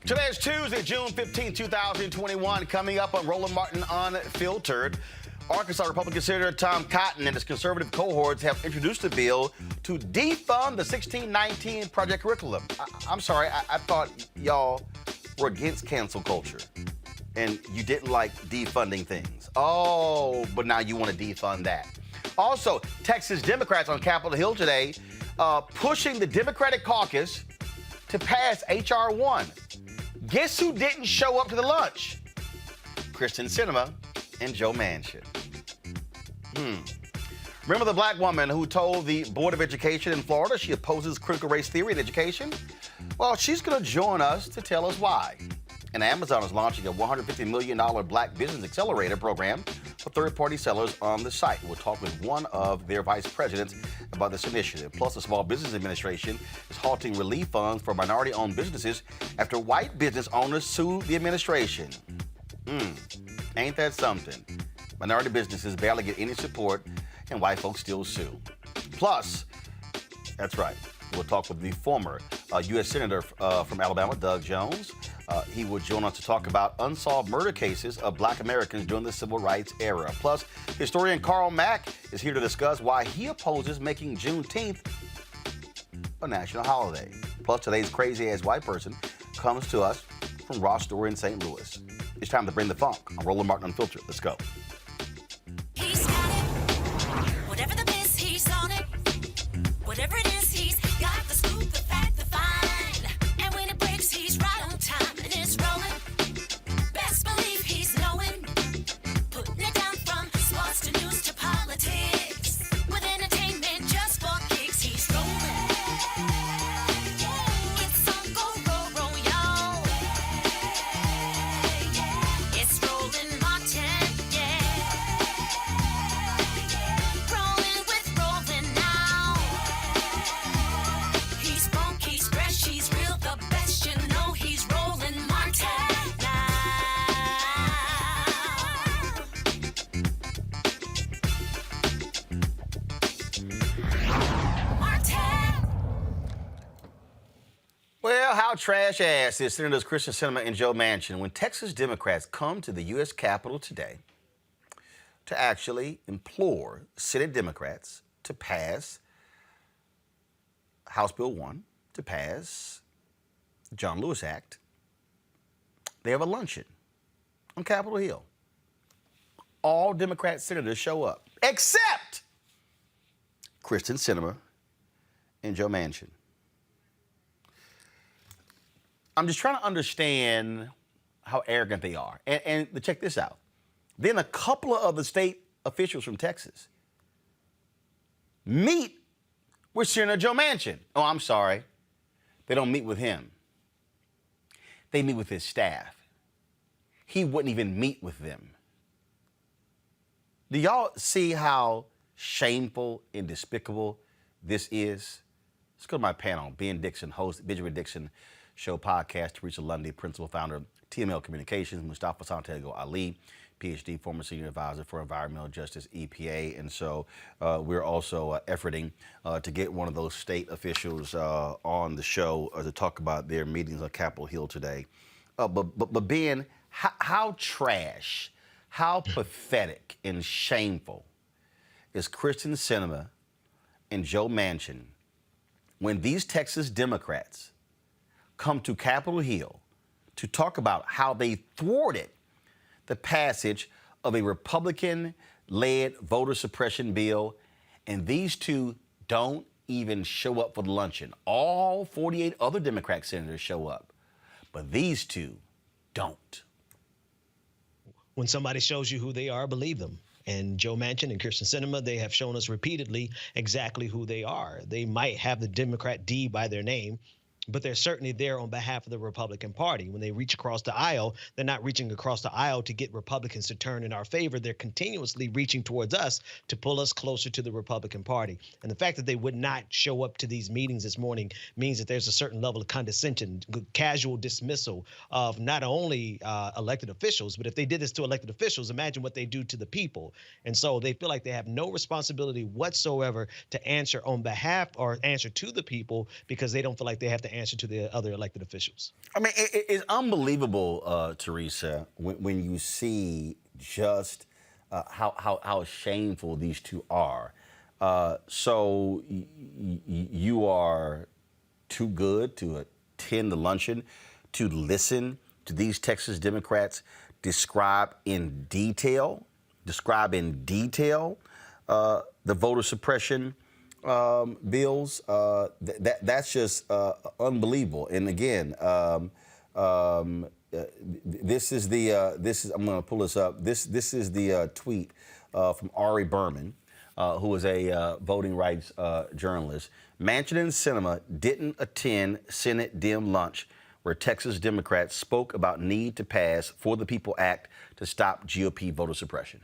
Today is Tuesday, June 15, 2021. Coming up on Roland Martin Unfiltered, Arkansas Republican Senator Tom Cotton and his conservative cohorts have introduced a bill to defund the 1619 Project curriculum. I'm sorry, I thought y'all were against cancel culture and you didn't like defunding things. Oh, but now you want to defund that. Also, Texas Democrats on Capitol Hill today pushing the Democratic caucus to pass H.R. 1. Guess who didn't show up to the lunch? Kyrsten Sinema and Joe Manchin. Remember the black woman who told the Board of Education in Florida she opposes critical race theory in education? Well, she's going to join us to tell us why. And Amazon is launching a $150 million Black Business Accelerator program for third-party sellers on the site. We'll talk with one of their vice presidents about this initiative. Plus, the Small Business Administration is halting relief funds for minority-owned businesses after white business owners sued the administration. Ain't that something? Minority businesses barely get any support, and white folks still sue. Plus, that's right, we'll talk with the former U.S. Senator from Alabama, Doug Jones. He will join us to talk about unsolved murder cases of black Americans during the civil rights era. Plus, historian Carl Mack is here to discuss why he opposes making Juneteenth a national holiday. Plus, today's crazy-ass white person comes to us from Ross Story in St. Louis. It's time to bring the funk on Roland Martin Unfiltered. Let's go. He's got it. Whatever the biz, he's on it. Whatever it is, he's got the scoop, the fact, the find. And when it breaks, he's right on time and it's rolling. Best believe he's knowing. Putting it down from sports to news to politics. With entertainment just for kicks, he's rolling. It's on go, roll, y'all. It's Roland Martin, rolling with Roland now. He's funk, he's fresh, he's real, the best, you know he's Roland Martin now. Martin. Well, how trash ass is Senators Kyrsten Sinema and Joe Manchin when Texas Democrats come to the U.S. Capitol today to actually implore Senate Democrats to pass House Bill 1, to pass the John Lewis Act. They have a luncheon on Capitol Hill. All Democrat senators show up, except Kyrsten Sinema and Joe Manchin. I'm just trying to understand how arrogant they are. And check this out. Then a couple of other state officials from Texas meet with Senator Joe Manchin. Oh, I'm sorry. They don't meet with him. They meet with his staff. He wouldn't even meet with them. Do y'all see how shameful and despicable this is? Let's go to my panel. Ben Dixon, host, Benjamin Dixon Show podcast, Teresa Lundy, principal founder of TML Communications, Mustafa Santiago Ali, PhD, former senior advisor for environmental justice, EPA. And so we're also efforting to get one of those state officials on the show to talk about their meetings on Capitol Hill today. But Ben, how trash, how pathetic and shameful is Kyrsten Sinema and Joe Manchin when these Texas Democrats come to Capitol Hill to talk about how they thwarted the passage of a Republican-led voter suppression bill, and these two don't even show up for the luncheon. All 48 other Democrat senators show up, but these two don't. When somebody shows you who they are, believe them. And Joe Manchin and Kyrsten Sinema, they have shown us repeatedly exactly who they are. They might have the Democrat D by their name, but they're certainly there on behalf of the Republican Party. When they reach across the aisle, they're not reaching across the aisle to get Republicans to turn in our favor. They're continuously reaching towards us to pull us closer to the Republican Party. And the fact that they would not show up to these meetings this morning means that there's a certain level of condescension, casual dismissal of not only elected officials, but if they did this to elected officials, imagine what they do to the people. And so they feel like they have no responsibility whatsoever to answer on behalf or answer to the people because they don't feel like they have to answer to the other elected officials. I mean, it's unbelievable, Teresa, when you see just how shameful these two are. So you are too good to attend the luncheon, to listen to these Texas Democrats describe in detail the voter suppression bills. That's just unbelievable. And again, this is I'm going to pull this up. This is the tweet from Ari Berman, who is a voting rights journalist. Manchin and Sinema didn't attend Senate Dem lunch, where Texas Democrats spoke about need to pass For the People Act to stop GOP voter suppression.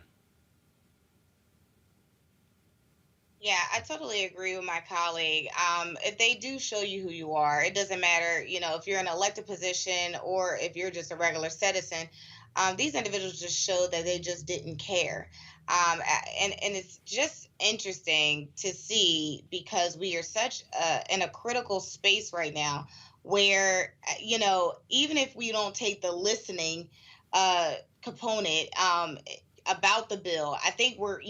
Yeah, I totally agree with my colleague. If they do show you who you are, it doesn't matter, if you're in an elected position or if you're just a regular citizen. These individuals just showed that they just didn't care. And it's just interesting to see, because we are such in a critical space right now where, even if we don't take the listening component about the bill, I think we're,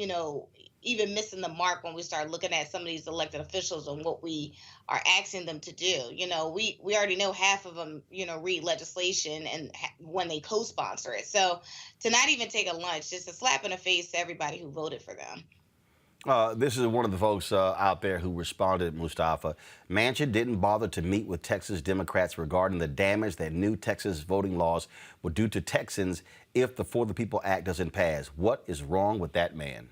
even missing the mark when we start looking at some of these elected officials and what we are asking them to do. We already know half of them, read legislation and when they co-sponsor it. So to not even take a lunch, just a slap in the face to everybody who voted for them. This is one of the folks out there who responded, Mustafa. Manchin didn't bother to meet with Texas Democrats regarding the damage that new Texas voting laws would do to Texans if the For the People Act doesn't pass. What is wrong with that man?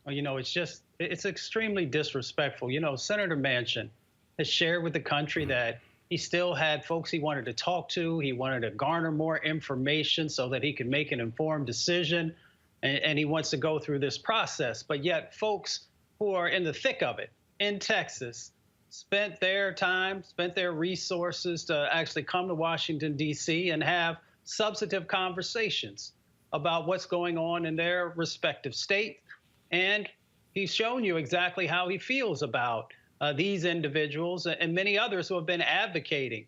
Well, it's extremely disrespectful. Senator Manchin has shared with the country that he still had folks he wanted to talk to. He wanted to garner more information so that he could make an informed decision. And he wants to go through this process. But yet folks who are in the thick of it in Texas spent their time, spent their resources to actually come to Washington, D.C. and have substantive conversations about what's going on in their respective state. And he's shown you exactly how he feels about these individuals and many others who have been advocating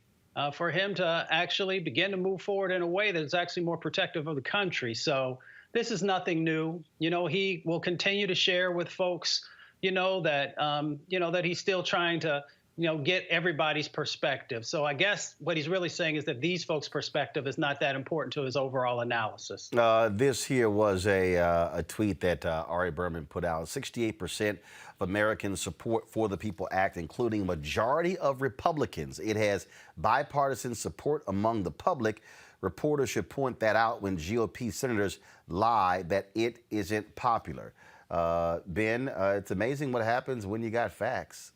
for him to actually begin to move forward in a way that's actually more protective of the country. So this is nothing new. He will continue to share with folks, that he's still trying to, get everybody's perspective. So I guess what he's really saying is that these folks' perspective is not that important to his overall analysis. This here was a tweet that Ari Berman put out. 68% of Americans support For the People Act, including a majority of Republicans. It has bipartisan support among the public. Reporters should point that out when GOP senators lie that it isn't popular. Ben, it's amazing what happens when you got facts.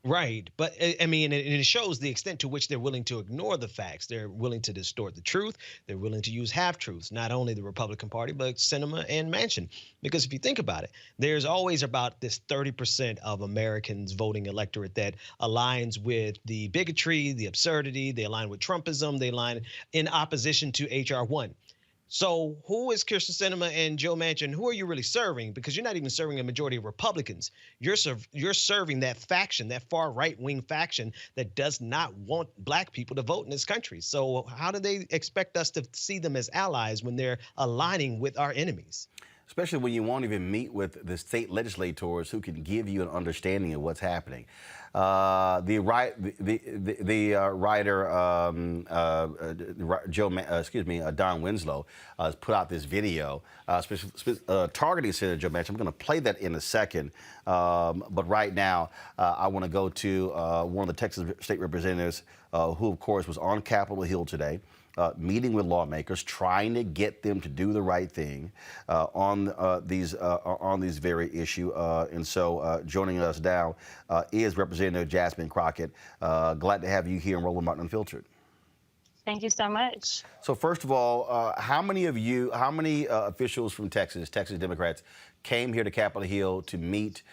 Right. But I mean, it shows the extent to which they're willing to ignore the facts. They're willing to distort the truth. They're willing to use half-truths, not only the Republican Party, but Sinema and Manchin. Because if you think about it, there's always about this 30% of Americans voting electorate that aligns with the bigotry, the absurdity. They align with Trumpism. They align in opposition to H.R. 1. So who is Kyrsten Sinema and Joe Manchin? Who are you really serving? Because you're not even serving a majority of Republicans. You're serving that faction, that far right-wing faction that does not want black people to vote in this country. So how do they expect us to see them as allies when they're aligning with our enemies? Especially when you won't even meet with the state legislators who can give you an understanding of what's happening. The writer Don Winslow has put out this video targeting Senator Joe Manchin. I'm going to play that in a second, but right now I want to go to one of the Texas state representatives who, of course, was on Capitol Hill today. Meeting with lawmakers, trying to get them to do the right thing on these very issue. And so joining us now is Representative Jasmine Crockett. Glad to have you here in Roland Martin Unfiltered. Thank you so much. So first of all, how many officials from Texas Democrats, came here to Capitol Hill to meet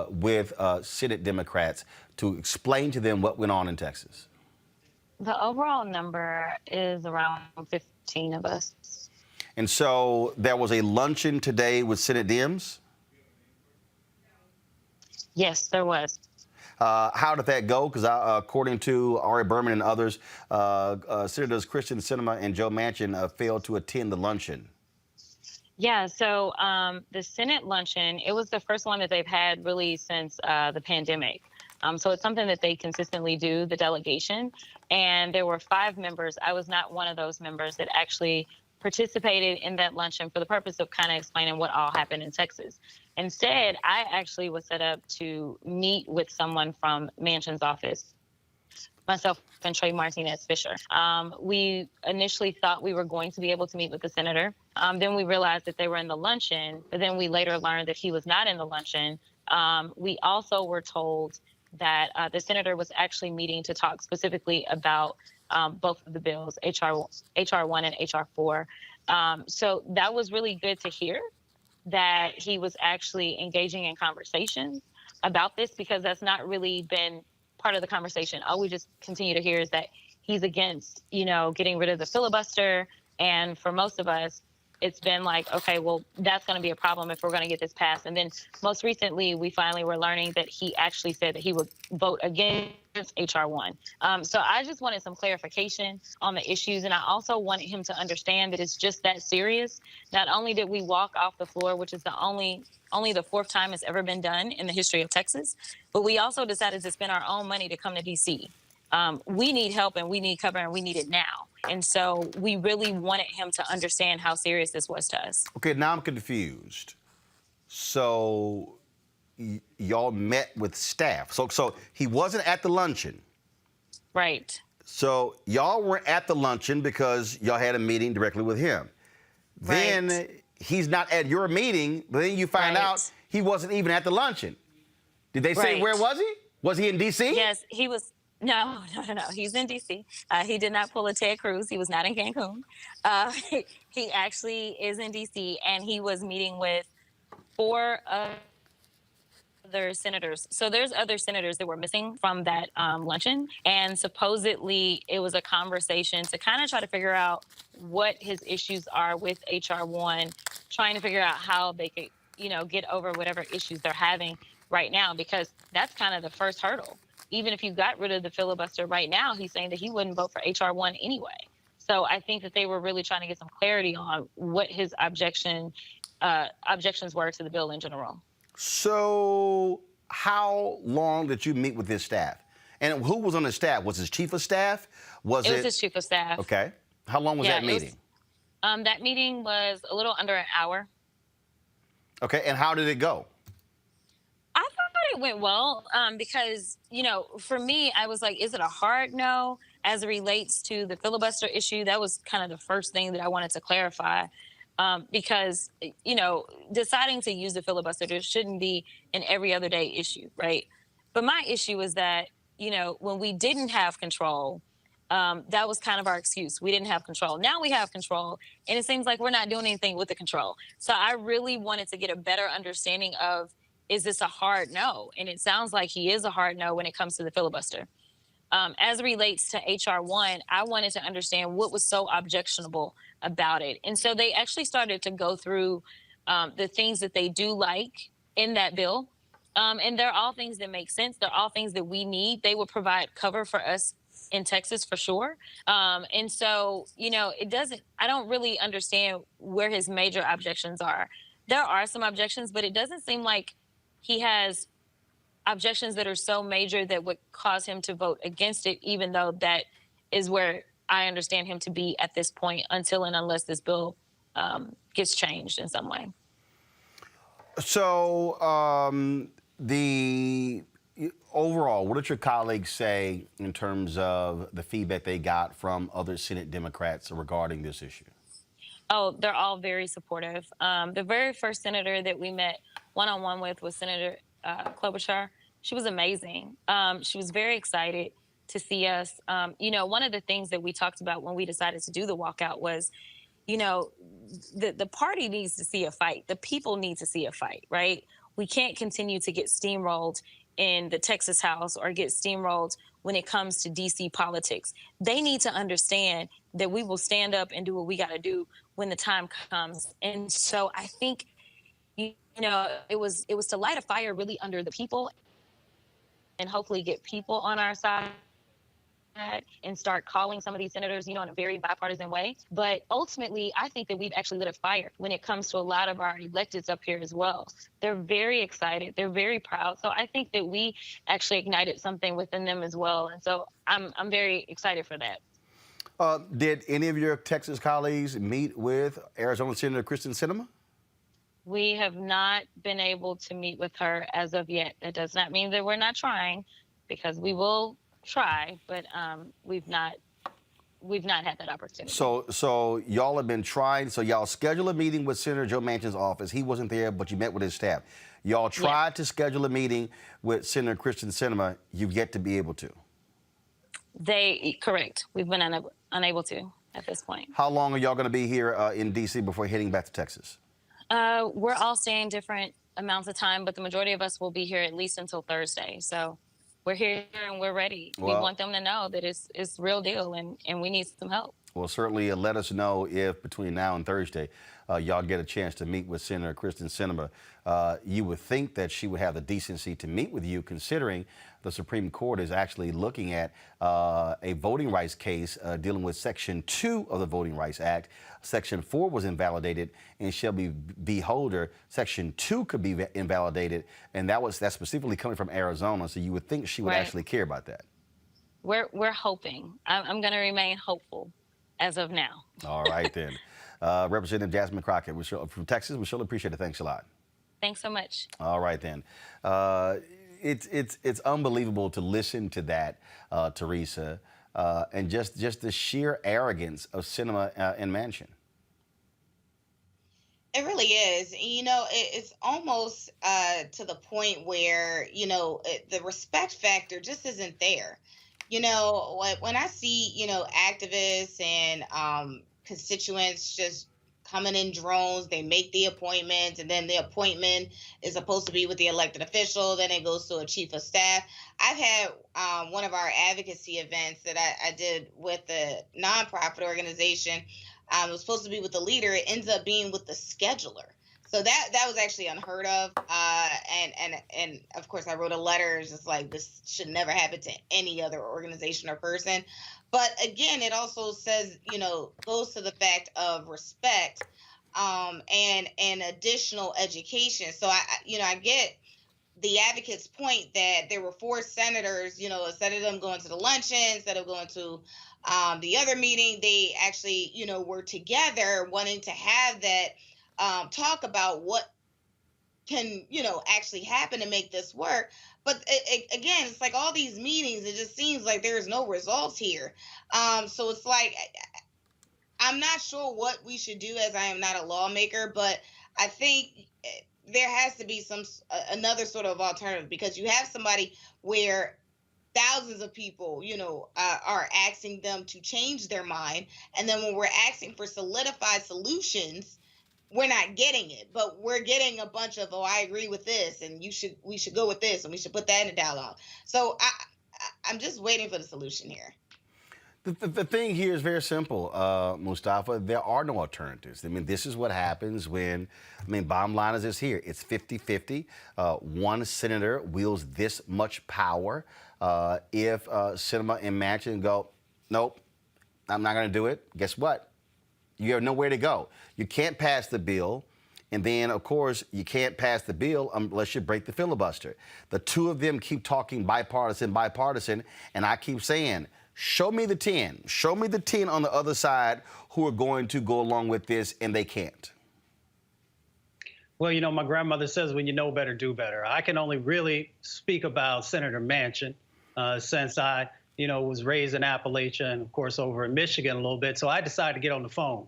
with Senate Democrats to explain to them what went on in Texas? The overall number is around 15 of us. And so there was a luncheon today with Senate Dems? Yes, there was. How did that go? Because according to Ari Berman and others, Senators Kristen Sinema and Joe Manchin failed to attend the luncheon. Yeah, so the Senate luncheon, it was the first one that they've had really since the pandemic. So it's something that they consistently do, the delegation. And there were 5 members. I was not one of those members that actually participated in that luncheon for the purpose of kind of explaining what all happened in Texas. Instead, I actually was set up to meet with someone from Manchin's office, myself and Trey Martinez Fisher. We initially thought we were going to be able to meet with the senator. Then we realized that they were in the luncheon, but then we later learned that he was not in the luncheon. We also were told that the senator was actually meeting to talk specifically about both of the bills, HR 1 and HR 4. So that was really good to hear that he was actually engaging in conversations about this, because that's not really been part of the conversation. All we just continue to hear is that he's against, getting rid of the filibuster. And for most of us, it's been like, okay, well, that's going to be a problem if we're going to get this passed. And then most recently, we finally were learning that he actually said that he would vote against HR 1. So I just wanted some clarification on the issues. And I also wanted him to understand that it's just that serious. Not only did we walk off the floor, which is only the 4th time it's ever been done in the history of Texas, but we also decided to spend our own money to come to D.C. We need help and we need cover and we need it now. And so we really wanted him to understand how serious this was to us. Okay, now I'm confused. So y'all met with staff. So he wasn't at the luncheon. Right. So y'all were at the luncheon because y'all had a meeting directly with him. Right. Then he's not at your meeting, but then you find out he wasn't even at the luncheon. Did they say where was he? Was he in D.C.? Yes, he was. No. He's in D.C. He did not pull a Ted Cruz. He was not in Cancun. He actually is in D.C. and he was meeting with 4 other senators. So there's other senators that were missing from that luncheon. And supposedly it was a conversation to kind of try to figure out what his issues are with HR 1, trying to figure out how they could, get over whatever issues they're having right now, because that's kind of the first hurdle. Even if you got rid of the filibuster right now, he's saying that he wouldn't vote for HR 1 anyway. So I think that they were really trying to get some clarity on what his objections were to the bill in general. So how long did you meet with his staff? And who was on the staff? Was his chief of staff? It was his chief of staff. Okay. How long was that meeting? That meeting was a little under an hour. Okay. And how did it go? I thought it went well because, for me, I was like, is it a hard no as it relates to the filibuster issue? That was kind of the first thing that I wanted to clarify because, deciding to use the filibuster, there shouldn't be an every other day issue, right? But my issue is that, when we didn't have control, that was kind of our excuse. We didn't have control. Now we have control, and it seems like we're not doing anything with the control. So I really wanted to get a better understanding of, is this a hard no? And it sounds like he is a hard no when it comes to the filibuster. As it relates to HR 1, I wanted to understand what was so objectionable about it. And so they actually started to go through the things that they do like in that bill. And they're all things that make sense. They're all things that we need. They will provide cover for us in Texas for sure. And so, I don't really understand where his major objections are. There are some objections, but it doesn't seem like he has objections that are so major that would cause him to vote against it, even though that is where I understand him to be at this point, until and unless this bill gets changed in some way. So overall, what did your colleagues say in terms of the feedback they got from other Senate Democrats regarding this issue? Oh, they're all very supportive. The very first senator that we met one-on-one with was Senator Klobuchar. She was amazing. She was very excited to see us. One of the things that we talked about when we decided to do the walkout was, the party needs to see a fight. The people need to see a fight, right? We can't continue to get steamrolled in the Texas House or get steamrolled when it comes to D.C. politics. They need to understand that we will stand up and do what we got to do when the time comes. And so I think, it was to light a fire really under the people and hopefully get people on our side and start calling some of these senators, in a very bipartisan way. But ultimately, I think that we've actually lit a fire when it comes to a lot of our electeds up here as well. They're very excited. They're very proud. So I think that we actually ignited something within them as well. And so I'm very excited for that. Did any of your Texas colleagues meet with Arizona Senator Kristen Sinema? We have not been able to meet with her as of yet. That does not mean that we're not trying, because we will try, but we've not had that opportunity. So y'all have been trying. So y'all scheduled a meeting with Senator Joe Manchin's office. He wasn't there, but you met with his staff. Y'all tried to schedule a meeting with Senator Kristen Sinema. You've yet to be able to. Correct. We've been unable to at this point. How long are y'all going to be here in D.C. before heading back to Texas? We're all staying different amounts of time, but the majority of us will be here at least until Thursday. So we're here and we're ready. Well, we want them to know that it's real deal, and we need some help. Well, certainly let us know if between now and Thursday y'all get a chance to meet with Senator Kristen Sinema. You would think that she would have the decency to meet with you, considering the Supreme Court is actually looking at a voting rights case dealing with Section 2 of the Voting Rights Act. Section 4 was invalidated in Shelby v. Holder. Section 2 could be invalidated, and that's specifically coming from Arizona. So you would think she would actually care about that. We're hoping. I'm going to remain hopeful as of now. All right, then. Representative Jasmine Crockett from Texas, we surely appreciate it. Thanks a lot. Thanks so much. All right, then. It's unbelievable to listen to that, Teresa, and just the sheer arrogance of Sinema and Manchin. It really is. It's almost to the point where, the respect factor just isn't there. When I see, activists and constituents just coming in drones, they make the appointments, and then the appointment is supposed to be with the elected official, then it goes to a chief of staff. I've had one of our advocacy events that I did with a nonprofit organization. It was supposed to be with the leader. It ends up being with the scheduler. So that was actually unheard of. And of course, I wrote a letter. It's just like, this should never happen to any other organization or person. But again, it also says, goes to the fact of respect and additional education. So I get the advocate's point that there were 4 senators, instead of them going to the luncheon, instead of going to the other meeting, they actually, were together wanting to have that talk about what can, actually happen to make this work. But again, it's like all these meetings, it just seems like there's no results here. So it's like, I'm not sure what we should do, as I am not a lawmaker, but I think there has to be another sort of alternative, because you have somebody where thousands of people, are asking them to change their mind. And then when we're asking for solidified solutions, we're not getting it, but we're getting a bunch of, I agree with this, and we should go with this, and we should put that in the dialogue. So I'm just waiting for the solution here. The thing here is very simple, Mustafa. There are no alternatives. I mean, this is what happens when, bottom line is this here. It's 50-50. One senator wields this much power. If Sinema and Manchin go, nope, I'm not going to do it, guess what? You have nowhere to go. You can't pass the bill. And then, of course, you can't pass the bill unless you break the filibuster. The two of them keep talking bipartisan, and I keep saying, show me the 10. Show me the 10 on the other side who are going to go along with this, and they can't. Well, my grandmother says, when you know better, do better. I can only really speak about Senator Manchin since I, was raised in Appalachia and, of course, over in Michigan a little bit. So I decided to get on the phone.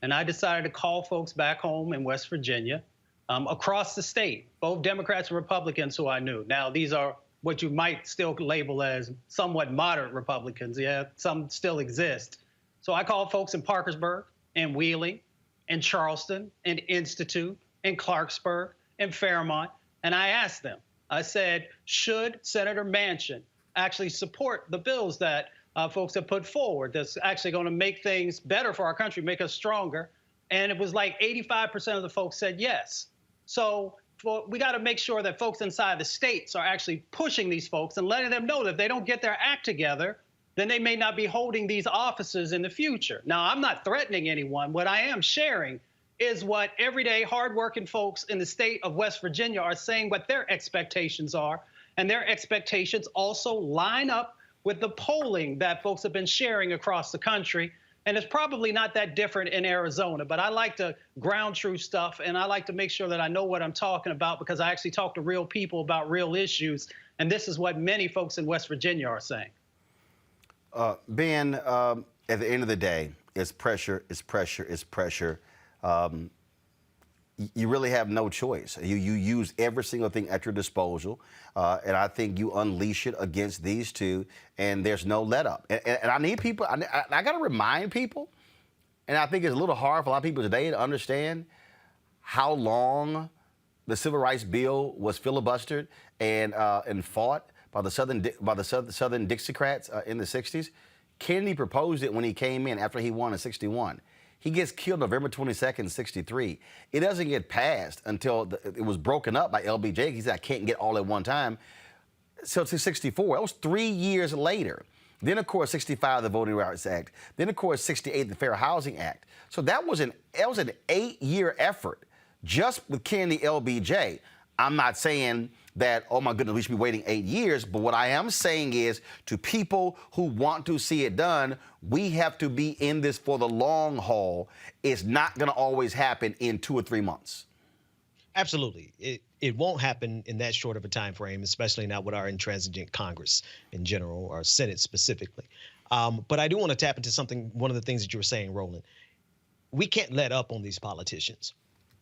And I decided to call folks back home in West Virginia, across the state, both Democrats and Republicans who I knew. Now, these are what you might still label as somewhat moderate Republicans. Yeah, some still exist. So I called folks in Parkersburg and Wheeling and Charleston and Institute and Clarksburg and Fairmont. And I asked them, I said, should Senator Manchin actually support the bills that folks have put forward that's actually going to make things better for our country, make us stronger? And it was like 85% of the folks said yes. So we got to make sure that folks inside the states are actually pushing these folks and letting them know that if they don't get their act together, then they may not be holding these offices in the future. Now, I'm not threatening anyone. What I am sharing is what everyday hardworking folks in the state of West Virginia are saying what their expectations are. And their expectations also line up with the polling that folks have been sharing across the country. And it's probably not that different in Arizona, but I like to ground truth stuff, and I like to make sure that I know what I'm talking about because I actually talk to real people about real issues. And this is what many folks in West Virginia are saying. Ben, at the end of the day, it's pressure, it's pressure, it's pressure. You really have no choice. You use every single thing at your disposal, and I think you unleash it against these two, and there's no let up. And I need people, I got to remind people, and I think it's a little hard for a lot of people today to understand how long the Civil Rights Bill was filibustered and fought by the Southern Dixiecrats in the 60s. Kennedy proposed it when he came in after he won in 61. He gets killed November 22nd, 63. It doesn't get passed until it was broken up by LBJ. He said, I can't get all at one time. So to 64, that was 3 years later. Then, of course, 65, the Voting Rights Act. Then, of course, 68, the Fair Housing Act. So that was an 8-year effort just with Kennedy, LBJ. I'm not saying that, oh my goodness, we should be waiting 8 years. But what I am saying is to people who want to see it done, we have to be in this for the long haul. It's not going to always happen in 2 or 3 months. Absolutely. It won't happen in that short of a time frame, especially not with our intransigent Congress in general or Senate specifically. But I do want to tap into one of the things that you were saying, Roland. We can't let up on these politicians,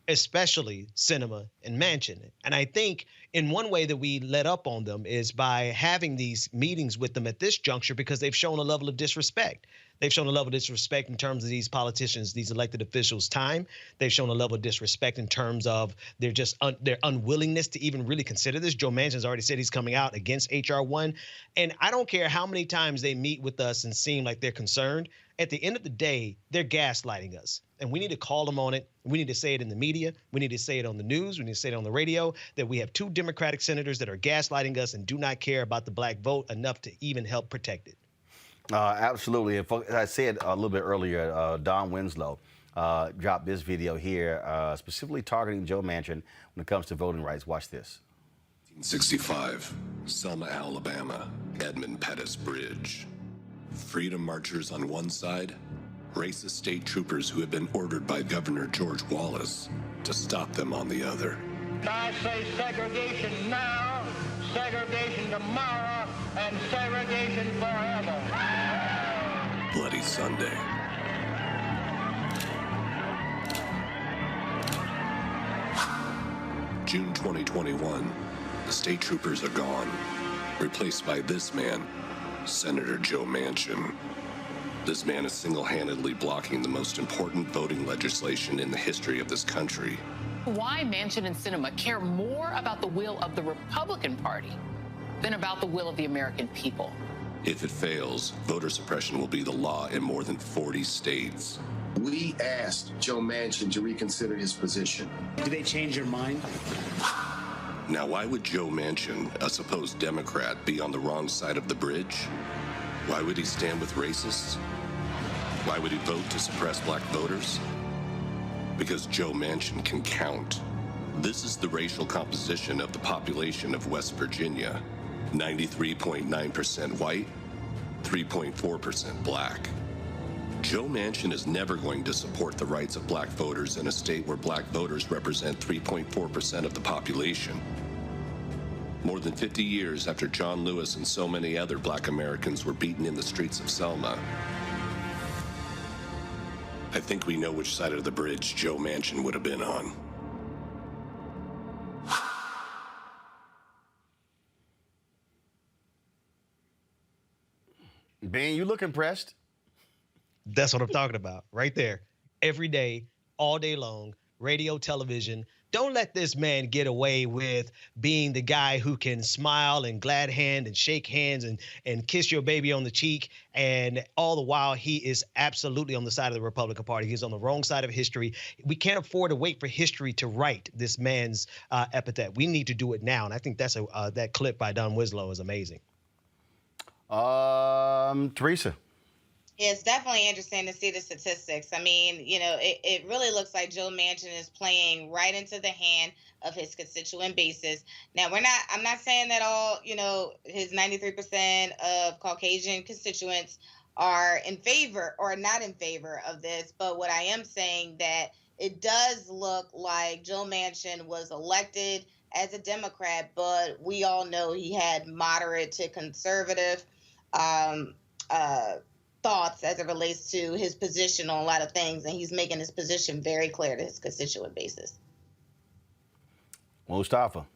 especially Sinema and Manchin. And I think in one way that we let up on them is by having these meetings with them at this juncture because they've shown a level of disrespect. They've shown a level of disrespect in terms of these politicians, these elected officials' time. They've shown a level of disrespect in terms of their unwillingness to even really consider this. Joe Manchin's already said he's coming out against H.R. 1. And I don't care how many times they meet with us and seem like they're concerned. At the end of the day, they're gaslighting us. And we need to call them on it. We need to say it in the media. We need to say it on the news. We need to say it on the radio that we have 2 Democratic senators that are gaslighting us and do not care about the black vote enough to even help protect it. Absolutely. As I said a little bit earlier, Don Winslow dropped this video here specifically targeting Joe Manchin when it comes to voting rights. Watch this. 1965, Selma, Alabama, Edmund Pettus Bridge. Freedom marchers on one side, racist state troopers who had been ordered by Governor George Wallace to stop them on the other. I say segregation now, segregation tomorrow, and segregation forever. Bloody Sunday. June 2021, the state troopers are gone, replaced by this man, Senator Joe Manchin. This man is single-handedly blocking the most important voting legislation in the history of this country. Why Manchin and Sinema care more about the will of the Republican Party than about the will of the American people. If it fails, voter suppression will be the law in more than 40 states. We asked Joe Manchin to reconsider his position. Did they change your mind? Now, why would Joe Manchin, a supposed Democrat, be on the wrong side of the bridge? Why would he stand with racists? Why would he vote to suppress black voters? Because Joe Manchin can count. This is the racial composition of the population of West Virginia. 93.9% white, 3.4% black. Joe Manchin is never going to support the rights of black voters in a state where black voters represent 3.4% of the population. More than 50 years after John Lewis and so many other black Americans were beaten in the streets of Selma, I think we know which side of the bridge Joe Manchin would have been on. Ben, you look impressed. That's what I'm talking about right there. Every day, all day long, radio, television, Don't let this man get away with being the guy who can smile and glad hand and shake hands and kiss your baby on the cheek. And all the while, he is absolutely on the side of the Republican Party. He's on the wrong side of history. We can't afford to wait for history to write this man's epithet. We need to do it now. And I think that's that clip by Don Winslow is amazing. Teresa. Yeah, it's definitely interesting to see the statistics. I mean, it really looks like Joe Manchin is playing right into the hand of his constituent basis. Now, I'm not saying that all, his 93% of Caucasian constituents are in favor or not in favor of this. But what I am saying that it does look like Joe Manchin was elected as a Democrat, but we all know he had moderate to conservative thoughts as it relates to his position on a lot of things, and he's making his position very clear to his constituent basis. Mustafa.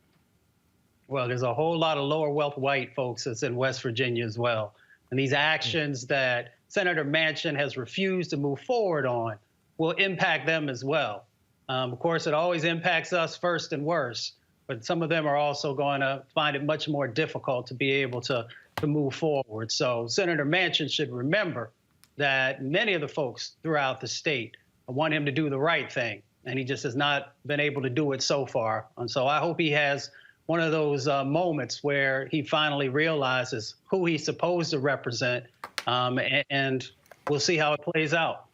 Well, there's a whole lot of lower wealth white folks that's in West Virginia as well. And these actions that Senator Manchin has refused to move forward on will impact them as well. Of course, it always impacts us first and worst, but some of them are also going to find it much more difficult to be able to move forward. So Senator Manchin should remember that many of the folks throughout the state want him to do the right thing, and he just has not been able to do it so far. And so I hope he has one of those moments where he finally realizes who he's supposed to represent, and we'll see how it plays out.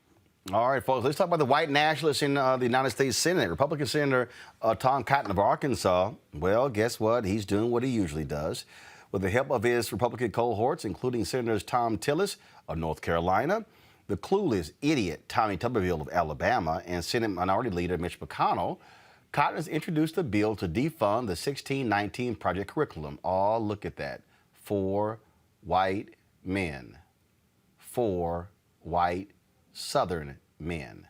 All right, folks, let's talk about the white nationalists in the United States Senate. Republican Senator Tom Cotton of Arkansas, well, guess what? He's doing what he usually does. With the help of his Republican cohorts, including Senators Tom Tillis of North Carolina, the clueless idiot Tommy Tuberville of Alabama, and Senate Minority Leader Mitch McConnell, Cotton has introduced a bill to defund the 1619 Project curriculum. Oh, look at that. 4 white men. 4 white Southern men.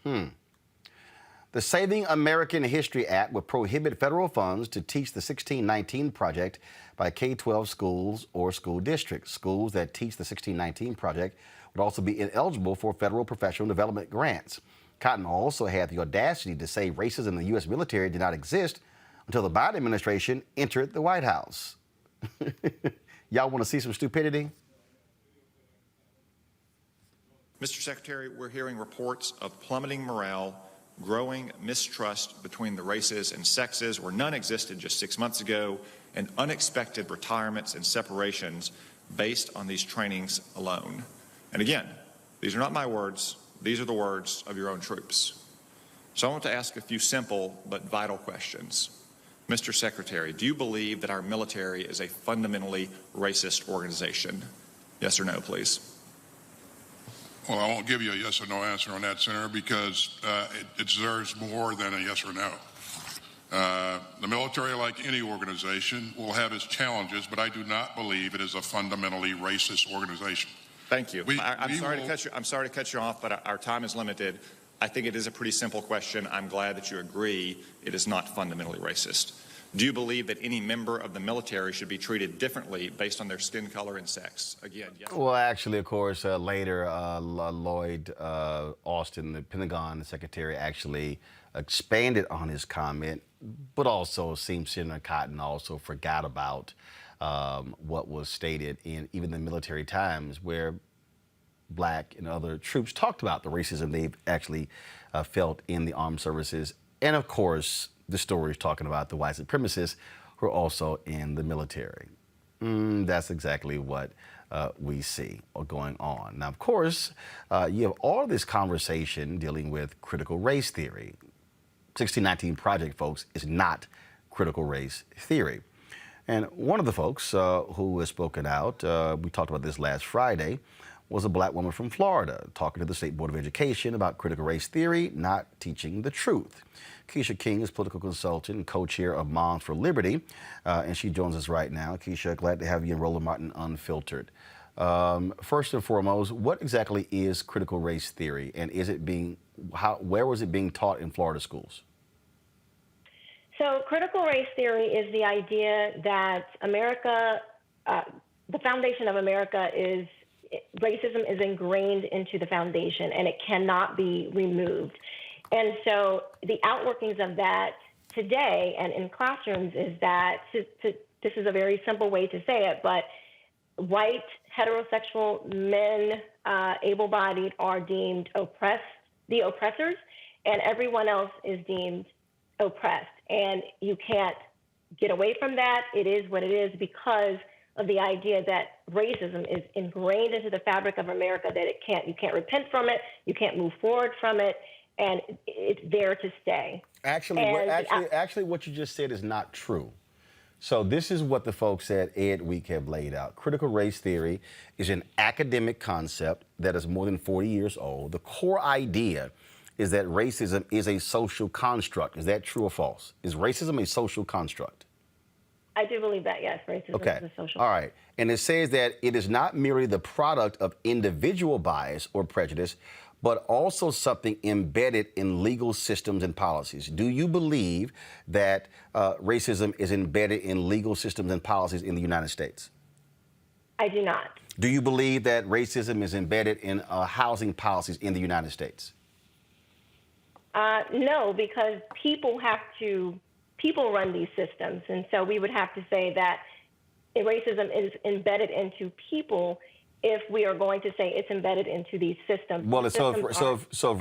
The Saving American History Act would prohibit federal funds to teach the 1619 Project by K-12 schools or school districts. Schools that teach the 1619 Project would also be ineligible for federal professional development grants. Cotton also had the audacity to say racism in the U.S. military did not exist until the Biden administration entered the White House. Y'all want to see some stupidity? Mr. Secretary, we're hearing reports of plummeting morale, growing mistrust between the races and sexes where none existed just 6 months ago, and unexpected retirements and separations based on these trainings alone. And again, these are not my words. These are the words of your own troops. So I want to ask a few simple but vital questions. Mr. Secretary, do you believe that our military is a fundamentally racist organization? Yes or no, please. Well, I won't give you a yes or no answer on that, Senator, because it deserves more than a yes or no. The military, like any organization, will have its challenges, but I do not believe it is a fundamentally racist organization. Thank you. I'm sorry to cut you off, but our time is limited. I think it is a pretty simple question. I'm glad that you agree it is not fundamentally racist. Do you believe that any member of the military should be treated differently based on their skin color and sex? Again, yes. Well, actually, of course, later, Lloyd Austin, the Pentagon Secretary, actually expanded on his comment, but also seems Senator Cotton also forgot about what was stated in even the Military Times, where Black and other troops talked about the racism they've actually felt in the armed services. And of course, the story is talking about the white supremacists who are also in the military. That's exactly what we see going on. Now, of course, you have all this conversation dealing with critical race theory. 1619 Project, folks, is not critical race theory. And one of the folks who has spoken out, we talked about this last Friday, was a Black woman from Florida talking to the State Board of Education about critical race theory not teaching the truth. Keisha King is political consultant and co-chair of Moms for Liberty, and she joins us right now. Keisha, glad to have you in Roland Martin Unfiltered. First and foremost, what exactly is critical race theory, and is it where was it being taught in Florida schools? So critical race theory is the idea that America, the foundation of America is racism is ingrained into the foundation and it cannot be removed. And so the outworkings of that today and in classrooms is that, this is a very simple way to say it, but white heterosexual men, able-bodied, are deemed the oppressors, and everyone else is deemed oppressed. And you can't get away from that. It is what it is because of the idea that racism is ingrained into the fabric of America, that you can't repent from it, you can't move forward from it, and it's there to stay. Actually, what you just said is not true. So this is what the folks at Ed Week have laid out. Critical race theory is an academic concept that is more than 40 years old. The core idea is that racism is a social construct. Is that true or false? Is racism a social construct? I do believe that, yes, racism is a social. All right. And it says that it is not merely the product of individual bias or prejudice, but also something embedded in legal systems and policies. Do you believe that racism is embedded in legal systems and policies in the United States? I do not. Do you believe that racism is embedded in housing policies in the United States? No, because people run these systems. And so we would have to say that racism is embedded into people if we are going to say it's embedded into these systems. Well, so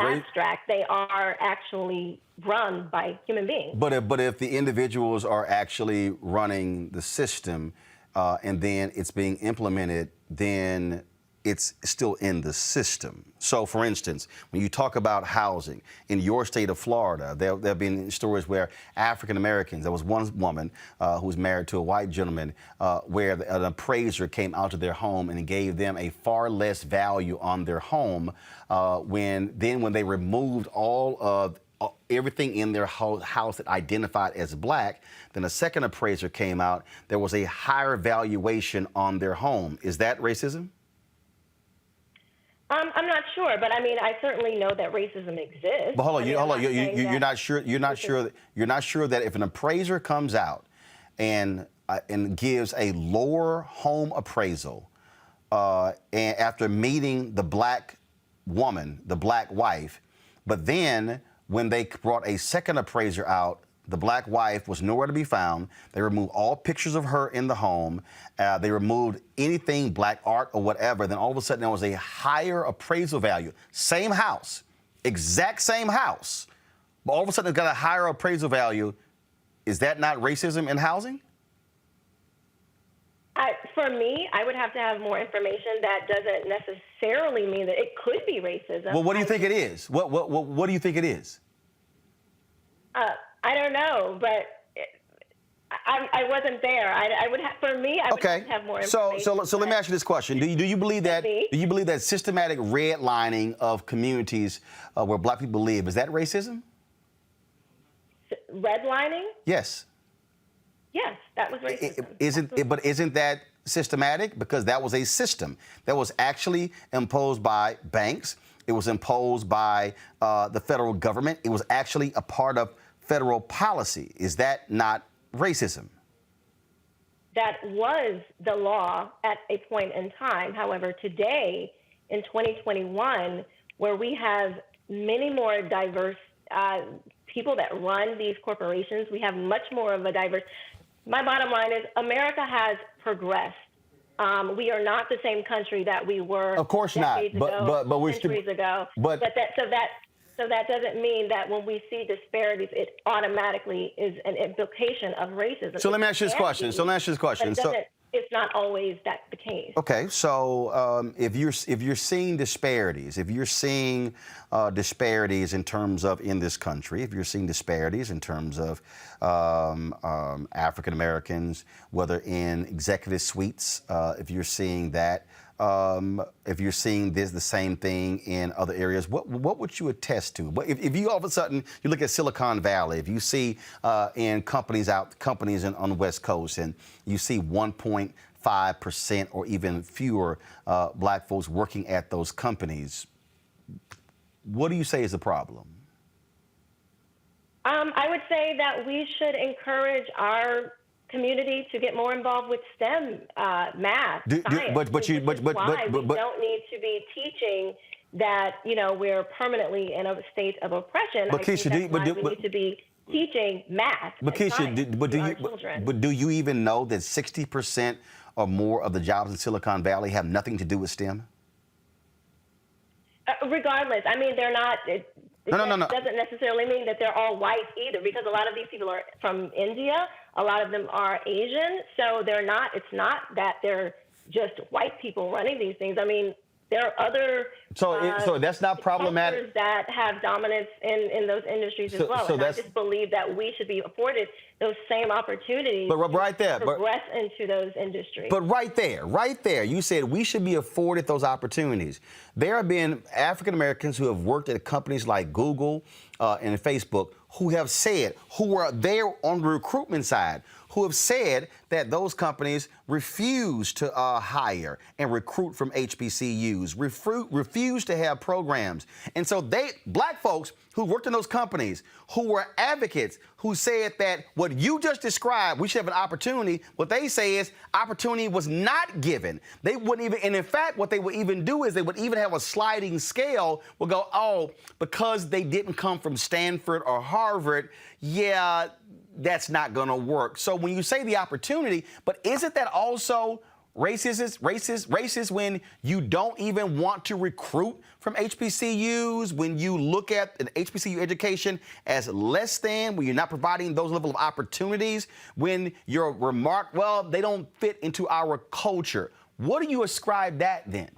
abstract. They are actually run by human beings. But if the individuals are actually running the system and then it's being implemented, then it's still in the system. So, for instance, when you talk about housing in your state of Florida, there have been stories where African Americans, there was one woman who was married to a white gentleman where an appraiser came out to their home and gave them a far less value on their home when they removed all of everything in their house that identified as black, then a second appraiser came out, there was a higher valuation on their home. Is that racism? I'm not sure, but I mean, I certainly know that racism exists. But hold on, you're not sure. You're not sure that if an appraiser comes out and gives a lower home appraisal, and after meeting the black woman, the black wife, but then when they brought a second appraiser out, the black wife was nowhere to be found. They removed all pictures of her in the home. They removed anything, black art or whatever. Then all of a sudden there was a higher appraisal value. Same house, exact same house, but all of a sudden it's got a higher appraisal value. Is that not racism in housing? For me, I would have to have more information. That doesn't necessarily mean that it could be racism. Well, what do you think it is? What do you think it is? I don't know, but I wasn't there. I would have, for me, I would have to have more information. So let me ask you this question: Do you believe that systematic redlining of communities where black people live, is that racism? Redlining? Yes. Yes, that was racism. Isn't that systematic? Because that was a system that was actually imposed by banks. It was imposed by the federal government. It was actually a part of federal policy. Is that not racism? That was the law at a point in time. However, today, in 2021, where we have many more diverse people that run these corporations, we have much more of a diverse. My bottom line is America has progressed. We are not the same country that we were. Of course not. But we're centuries ago. So that doesn't mean that when we see disparities, it automatically is an implication of racism. So let me ask you this question. It's not always that's the case. Okay, so if you're seeing disparities, in terms of in this country, if you're seeing disparities in terms of African Americans, whether in executive suites, if you're seeing that, if you're seeing the same thing in other areas, what would you attest to? If you all of a sudden you look at Silicon Valley, if you see in companies on the West Coast, and you see 1.5% or even fewer black folks working at those companies, what do you say is the problem? I would say that we should encourage our community to get more involved with STEM, math, science. But we don't need to be teaching that we're permanently in a state of oppression. But Keisha, we need to be teaching math. But and Keisha, science but to our children. do you even know that 60% or more of the jobs in Silicon Valley have nothing to do with STEM? Regardless, I mean, they're not. No. Doesn't necessarily mean that they're all white either, because a lot of these people are from India. A lot of them are Asian, so they're not. It's not that they're just white people running these things. I mean, there are other so that's not problematic. cultures that have dominance in those industries as well. So and I just believe that we should be afforded those same opportunities to progress into those industries. But right there, you said we should be afforded those opportunities. There have been African Americans who have worked at companies like Google and Facebook who have said, who are there on the recruitment side, who have said that those companies refuse to hire and recruit from HBCUs, refuse to have programs. And so black folks who worked in those companies, who were advocates, who said that what you just described, we should have an opportunity, what they say is opportunity was not given. They wouldn't even, and in fact, what they would even do is they would even have a sliding scale, would go, oh, because they didn't come from Stanford or Harvard, yeah, that's not gonna work. So when you say the opportunity, but isn't that also racist when you don't even want to recruit from HBCUs, when you look at an HBCU education as less than, when you're not providing those level of opportunities, when your remark, well, they don't fit into our culture. What do you ascribe that then?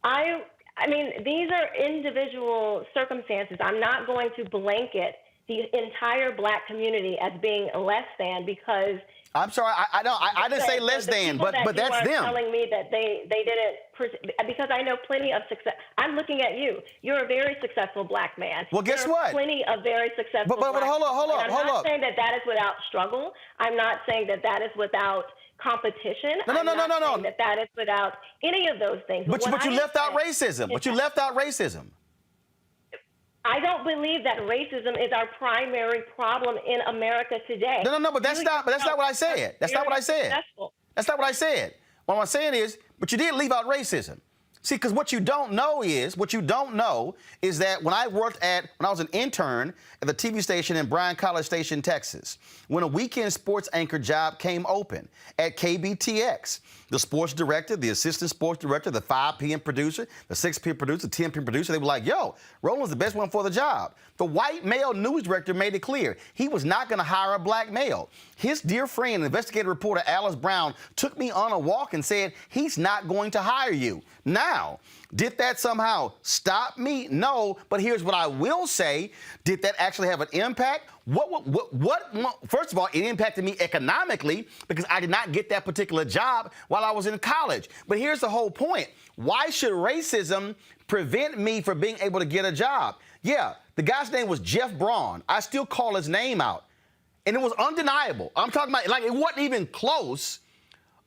I mean, these are individual circumstances. I'm not going to blanket the entire black community as being less than because. I'm sorry, I didn't say less than, but that's them. Telling me that they didn't, because I know plenty of success. I'm looking at you. You're a very successful black man. Well, guess what? Plenty of very successful. But hold up. I'm not saying that is without struggle. I'm not saying that is without competition. No. Saying that is without any of those things. But you left out racism. But you left out racism. I don't believe that racism is our primary problem in America today. No, but that's not what I said. That's not what I said. That's not what I said. What I'm saying is, but you did leave out racism. See, because what you don't know is that when I was an intern at the TV station in Bryan College Station, Texas, when a weekend sports anchor job came open at KBTX, the sports director, the assistant sports director, the 5 p.m. producer, the 6 p.m. producer, the 10 p.m. producer, they were like, yo, Roland's the best one for the job. The white male news director made it clear he was not going to hire a black male. His dear friend, investigative reporter Alice Brown, took me on a walk and said he's not going to hire you. Now, did that somehow stop me? No, but here's what I will say. Did that actually have an impact? First of all, it impacted me economically because I did not get that particular job while I was in college. But here's the whole point. Why should racism prevent me from being able to get a job? Yeah, the guy's name was Jeff Braun. I still call his name out. And it was undeniable. I'm talking about, like, it wasn't even close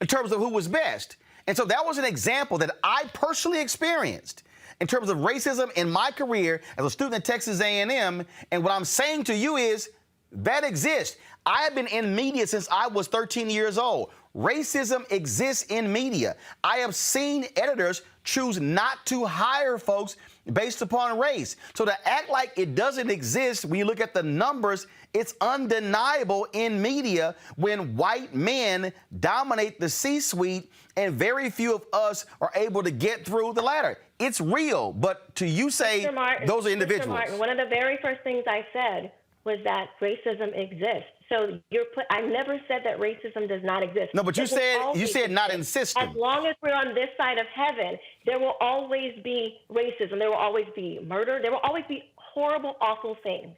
in terms of who was best. And so that was an example that I personally experienced in terms of racism in my career as a student at Texas A&M. And what I'm saying to you is that exists. I have been in media since I was 13 years old. Racism exists in media. I have seen editors choose not to hire folks based upon race. So to act like it doesn't exist, when you look at the numbers, it's undeniable in media when white men dominate the C-suite and very few of us are able to get through the ladder. It's real, but to you say those are individuals. Mr. Martin, one of the very first things I said was that racism exists. So I never said that racism does not exist. No, but you said not in system. As long as we're on this side of heaven, there will always be racism. There will always be murder. There will always be horrible, awful things.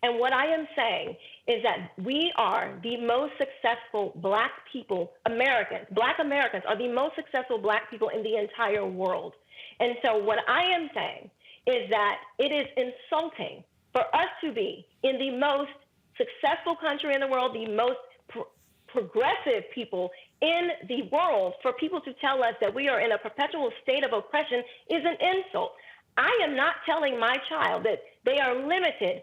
And what I am saying is that we are the most successful black people, Black Americans are the most successful black people in the entire world. And so what I am saying is that it is insulting for us to be in the most successful country in the world, the most progressive people in the world, for people to tell us that we are in a perpetual state of oppression is an insult. I am not telling my child that they are limited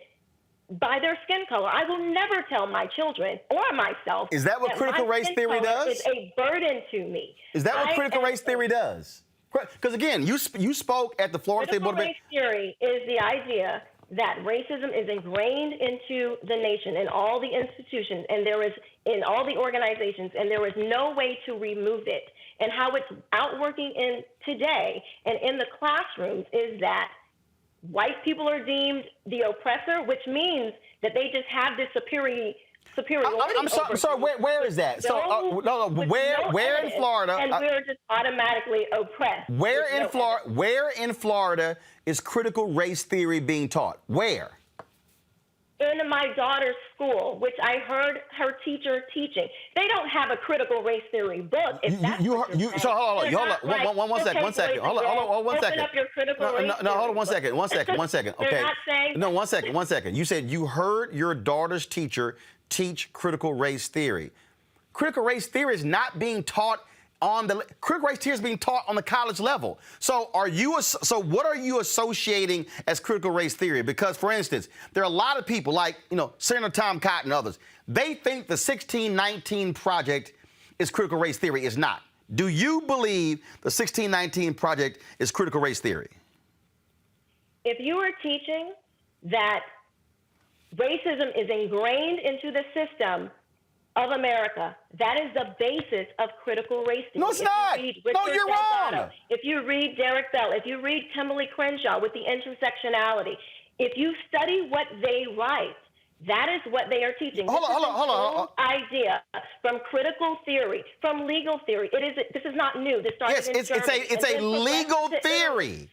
by their skin color. I will never tell my children or myself. Is that what critical race theory does? Is a burden to me. Is that what critical race theory does? Because again, you spoke at the Florida State Board of Critical race theory is the idea that racism is ingrained into the nation, in all the institutions, and there is in all the organizations, and there is no way to remove it. And how it's outworking in today and in the classrooms is that white people are deemed the oppressor, which means that they just have this superiority. I'm sorry. Where is that? So where in Florida? And we're just automatically oppressed. Where in Florida is critical race theory being taught? Where? In my daughter's school, which I heard her teacher teaching. They don't have a critical race theory book. If that's what you're saying. So hold on, one second. Hold on, one second. Open up your critical race no, hold on, one second. Okay. They're not saying. No, one second. You said you heard your daughter's teacher teach critical race theory. Critical race theory is not being taught critical race theory is being taught on the college level. So what are you associating as critical race theory? Because, for instance, there are a lot of people like, Senator Tom Cotton and others. They think the 1619 Project is critical race theory. It's not. Do you believe the 1619 Project is critical race theory? If you are teaching that racism is ingrained into the system of America, that is the basis of critical race theory. No, it's not. No, you're wrong. If you read Derek Bell, if you read Kimberly Crenshaw with the intersectionality, if you study what they write, that is what they are teaching. Hold on. Idea from critical theory, from legal theory. This is not new. This started in Germany. It's a legal theory.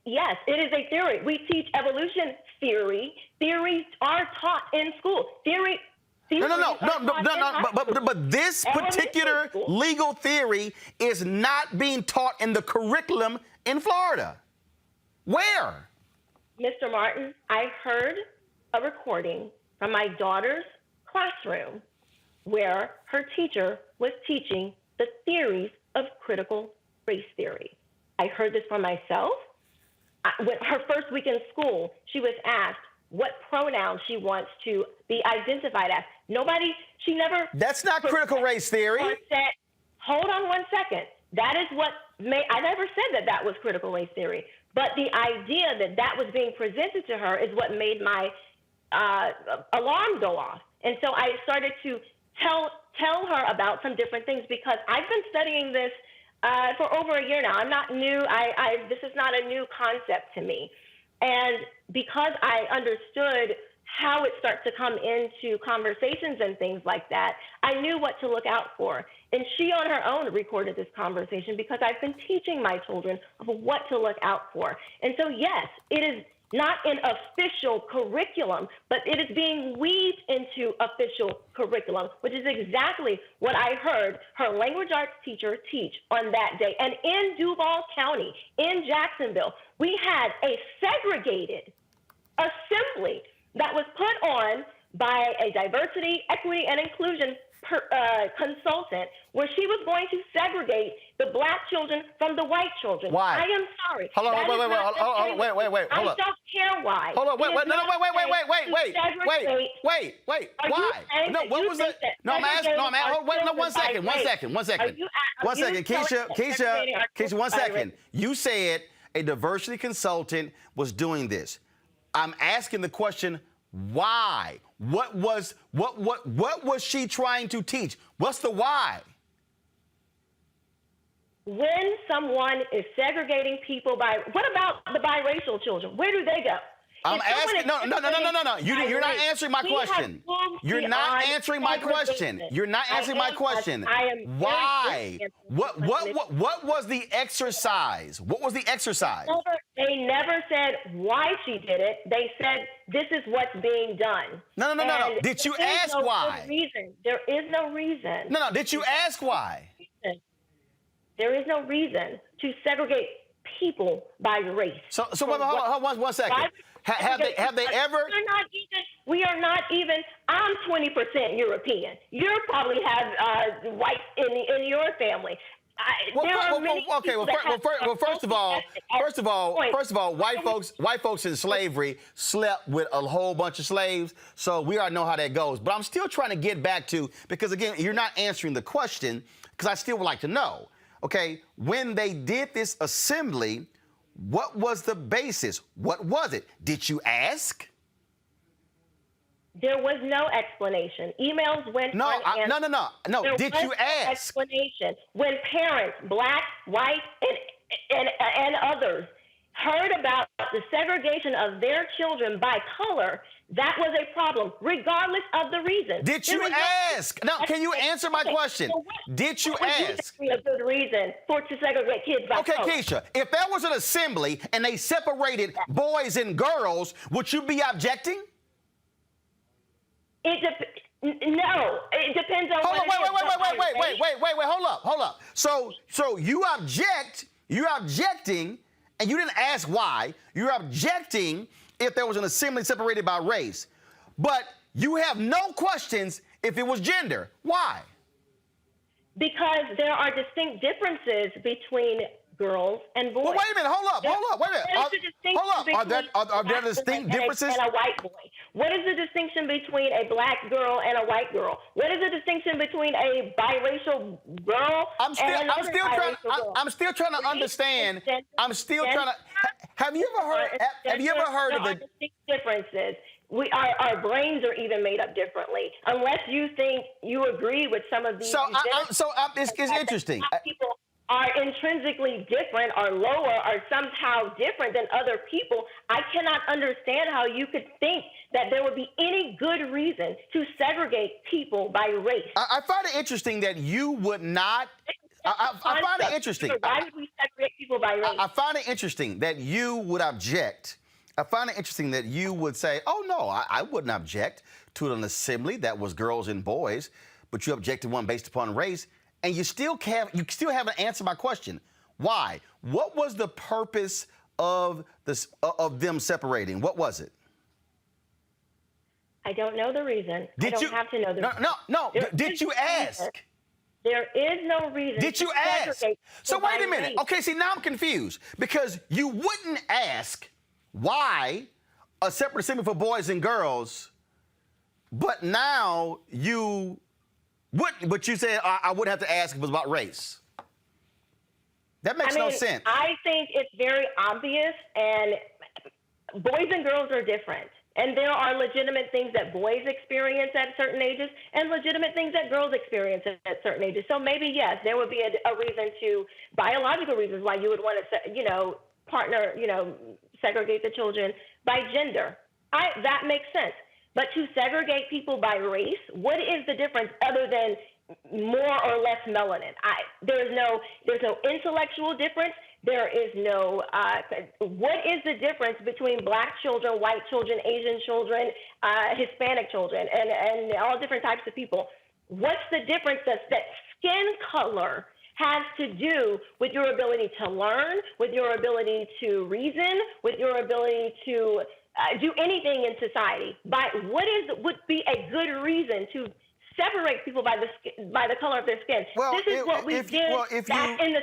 Yes, it is a theory. We teach evolution theory. Theories are taught in school. No. But this particular legal theory is not being taught in the curriculum in Florida. Where? Mr. Martin, I heard a recording from my daughter's classroom where her teacher was teaching the theories of critical race theory. I heard this for myself. With her first week in school, she was asked what pronoun she wants to be identified as. She never... That's not critical race theory. Hold on one second. That is what I never said that was critical race theory. But the idea that was being presented to her is what made my alarm go off. And so I started to tell her about some different things because I've been studying this for over a year now. I'm not new. This is not a new concept to me. And because I understood how it starts to come into conversations and things like that, I knew what to look out for. And she on her own recorded this conversation because I've been teaching my children of what to look out for. And so, yes, it is not an official curriculum, but it is being weaved into official curriculum, which is exactly what I heard her language arts teacher teach on that day. And in Duval County, in Jacksonville, we had a segregated assembly that was put on by a diversity, equity, and inclusion consultant, where she was going to segregate the black children from the white children. Why? I am sorry. Hold on, wait. I don't care why. Hold on, wait. Wait. Why? No, what was it? No, I'm asking. No, one second. Keisha, 1 second. You said a diversity consultant was doing this. I'm asking the question, why? What was she trying to teach? What's the why? When someone is segregating people what about the biracial children? Where do they go? I'm asking. No. You're not answering my question. You're not answering my question. You're not answering my question. Why? What was the exercise? What was the exercise? They never said why she did it. They said this is what's being done. No. Did you ask why? There is no reason. No. Did you ask why? There is no reason to segregate people by race. So hold on 1 second. Have they ever? We are not even. I'm 20% European. You probably have whites in your family. First of all, white folks in slavery slept with a whole bunch of slaves, so we already know how that goes. But I'm still trying to get back to, because again, you're not answering the question, because I still would like to know. Okay, when they did this assembly, What was the basis? What was it? Did you ask? There was no explanation. Emails went unanswered. No. There Did was you no ask? Explanation. When parents, black, white, and others, heard about the segregation of their children by color, that was a problem, regardless of the reason. Did you ask? Now, can you answer my question? Did you ask? A good reason to segregate kids by color. Okay, Keisha, if there was an assembly and they separated boys and girls, would you be objecting? No, it depends on. Wait, hold up. So you're objecting, and you didn't ask why. You're objecting if there was an assembly separated by race, but you have no questions if it was gender. Why? Because there are distinct differences between girls and boys. Well, wait a minute. Hold up. Wait a minute. Are there distinct differences? And a white boy. What is the distinction between a black girl and a white girl? What is the distinction between a biracial girl and another biracial girl? I'm still trying to understand. I'm still trying to. Have you ever heard of the distinct differences? Our brains are even made up differently. Unless you think you agree with some of these. It's interesting. People are intrinsically different, are lower, are somehow different than other people. I cannot understand how you could think that there would be any good reason to segregate people by race. I find it interesting that you would not. I find it interesting. Why would we segregate people by race? I find it interesting that you would object. I find it interesting that you would say, oh, no, I wouldn't object to an assembly that was girls and boys, but you objected one based upon race. And you still haven't answered my question. Why? What was the purpose of them separating? What was it? I don't know the reason. I don't have to know the reason. No. Did you ask? There is no reason. Did you ask? So wait a minute. Okay, see, now I'm confused because you wouldn't ask why a separate assembly for boys and girls, but now you wouldn't. But you said I would have to ask if it was about race. That makes no sense. I think it's very obvious, and boys and girls are different. And there are legitimate things that boys experience at certain ages and legitimate things that girls experience at certain ages. So maybe, yes, there would be a reason to, biological reasons why you would want to, segregate the children by gender. That makes sense. But to segregate people by race, what is the difference other than more or less melanin? There's no intellectual difference. There is no, what is the difference between black children, white children, Asian children, Hispanic children, and all different types of people? What's the difference that skin color has to do with your ability to learn, with your ability to reason, with your ability to do anything in society? Would be a good reason to separate people by the color of their skin? This is what we did back in the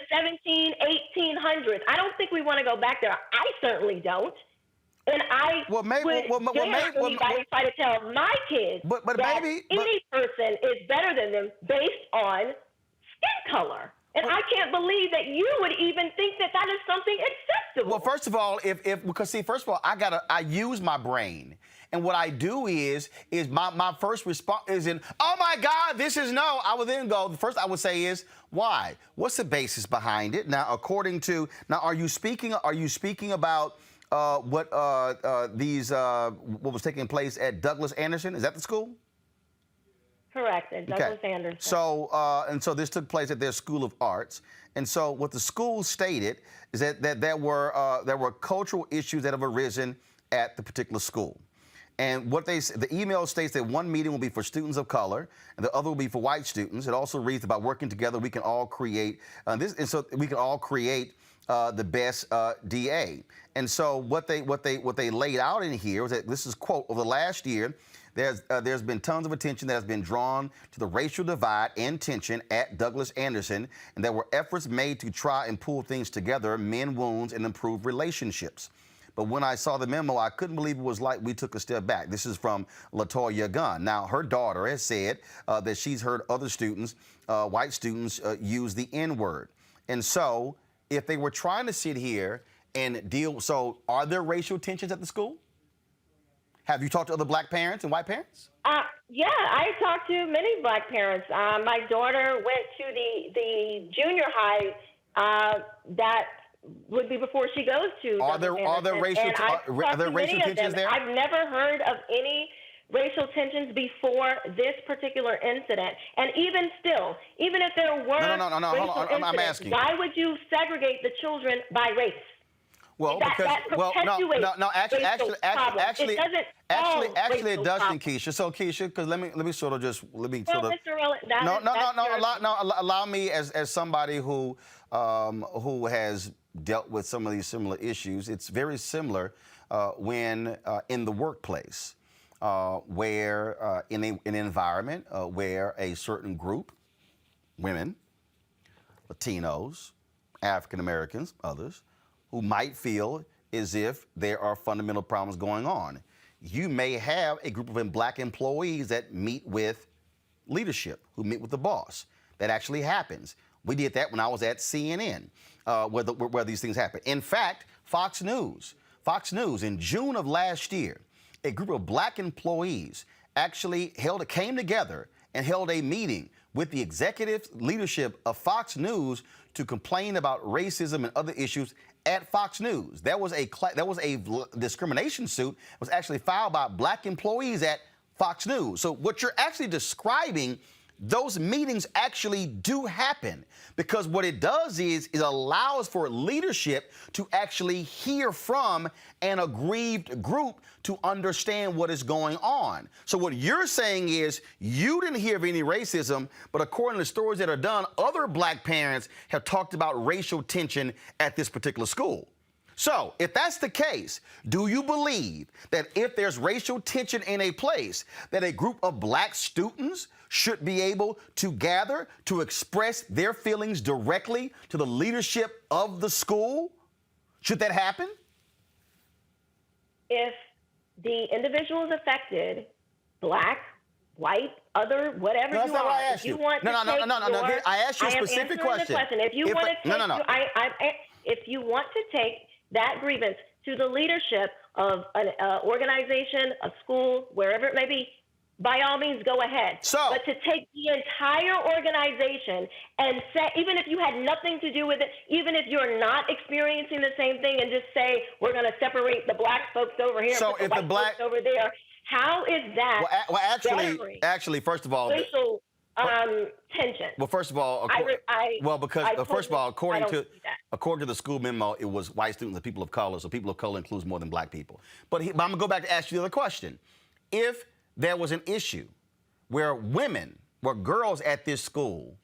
1800s. I don't think we want to go back there. I certainly don't. And I would try to tell my kids that any person is better than them based on skin color. And I can't believe that you would even think that is something acceptable. Well, first of all, first of all, I use my brain. And what I do is my first response is oh my God, this is no. I would then go, the first I would say is, why? What's the basis behind it? Now, are you speaking about what was taking place at Douglas Anderson? Is that the school? Correct, at Douglas Anderson. So this took place at their School of Arts. And so what the school stated is that there were cultural issues that have arisen at the particular school. And the email states that one meeting will be for students of color, and the other will be for white students. It also reads about working together, we can all create the best DA. And so what they laid out in here was that this is, quote, over the last year, there's been tons of attention that has been drawn to the racial divide and tension at Douglas Anderson, and there were efforts made to try and pull things together, mend wounds, and improve relationships. But when I saw the memo, I couldn't believe it was like we took a step back. This is from LaToya Gunn. Now, her daughter has said that she's heard other students, white students, use the N-word. And so if they were trying to sit here and deal. So are there racial tensions at the school? Have you talked to other black parents and white parents? Yeah, I talked to many black parents. My daughter went to the junior high that would be before she goes to. Are there racial tensions there? I've never heard of any racial tensions before this particular incident. And even still, even if there were racial incidents, I'm asking. Why would you segregate the children by race? Well, actually, it doesn't, Keisha. So, Keisha, because let me Mr. Roland, allow me as somebody who has dealt with some of these similar issues. It's very similar when in the workplace, where in an environment where a certain group, women, Latinos, African Americans, others, who might feel as if there are fundamental problems going on. You may have a group of black employees that meet with leadership, who meet with the boss. That actually happens. We did that when I was at CNN, where these things happen. In fact, Fox News, in June of last year, a group of black employees actually came together and held a meeting with the executive leadership of Fox News to complain about racism and other issues at Fox News. There was a discrimination suit that was actually filed by black employees at Fox News. So what you're actually describing, those meetings actually do happen, because what it does is it allows for leadership to actually hear from an aggrieved group to understand what is going on. So what you're saying is you didn't hear of any racism, but according to stories that are done, other black parents have talked about racial tension at this particular school. So if that's the case, do you believe that if there's racial tension in a place, that a group of black students should be able to gather to express their feelings directly to the leadership of the school? Should that happen? If the individual is affected, black, white, other, whatever you are, I asked you. I asked you a specific question. If you want to if you want to take that grievance to the leadership of an organization, a school, wherever it may be, by all means, go ahead. But to take the entire organization and say, even if you had nothing to do with it, even if you're not experiencing the same thing, and just say, we're going to separate the black folks over here and put the white folks over there, how is that? Actually, first of all, racial tension. Well, first of all, according to the school memo, it was white students and people of color. So people of color includes more than black people. But I'm going to go back to ask you the other question. If there was an issue where girls at this school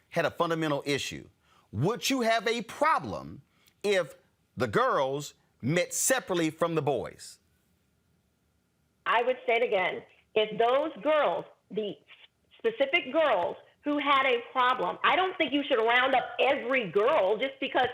had a fundamental issue, would you have a problem if the girls met separately from the boys? I would say it again. If those girls, the specific girls who had a problem, I don't think you should round up every girl just because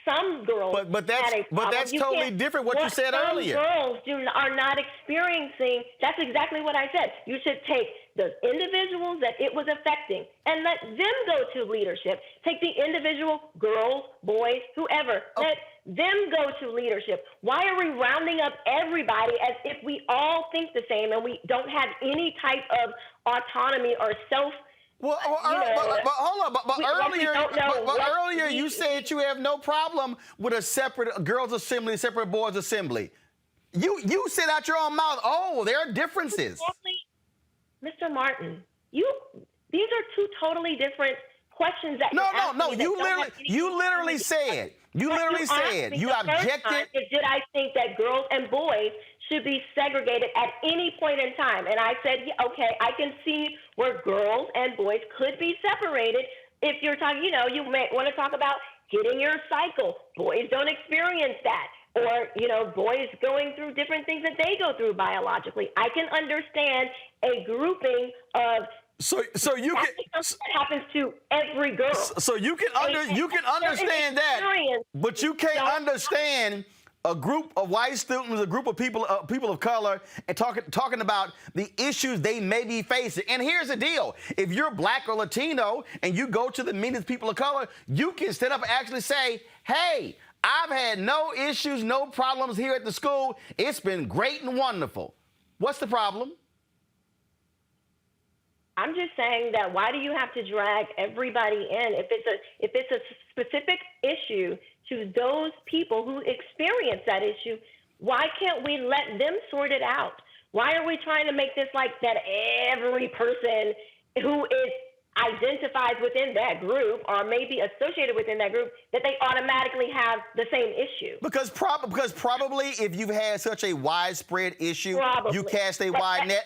some girls but that's totally different what you said earlier. Some girls are not experiencing. That's exactly what I said. You should take the individuals that it was affecting and let them go to leadership. Take the individual girls, boys, whoever. Let them go to leadership. Why are we rounding up everybody as if we all think the same and we don't have any type of autonomy or self? Earlier you said you have no problem with a separate girls' assembly, separate boys' assembly. You said out your own mouth, there are differences. Mr. Martin, these are two totally different questions that you literally said. You objected. Did I think that girls and boys should be segregated at any point in time? And I said, okay, I can see where girls and boys could be separated. If you're talking, you may want to talk about getting your cycle. Boys don't experience that. Or, boys going through different things that they go through biologically. I can understand a grouping of. So you can. That happens to every girl. So you can understand that, but you can't understand a group of white students, a group of people of color, and talking about the issues they may be facing. And here's the deal: if you're black or Latino and you go to the meetings of people of color, you can stand up and actually say, "Hey, I've had no issues, no problems here at the school. It's been great and wonderful. What's the problem? I'm just saying that why do you have to drag everybody in? If it's a specific issue to those people who experience that issue, why can't we let them sort it out? Why are we trying to make this like that every person who identifies within that group or maybe associated within that group, that they automatically have the same issue? Because probably if you've had such a widespread issue, you cast a wide net.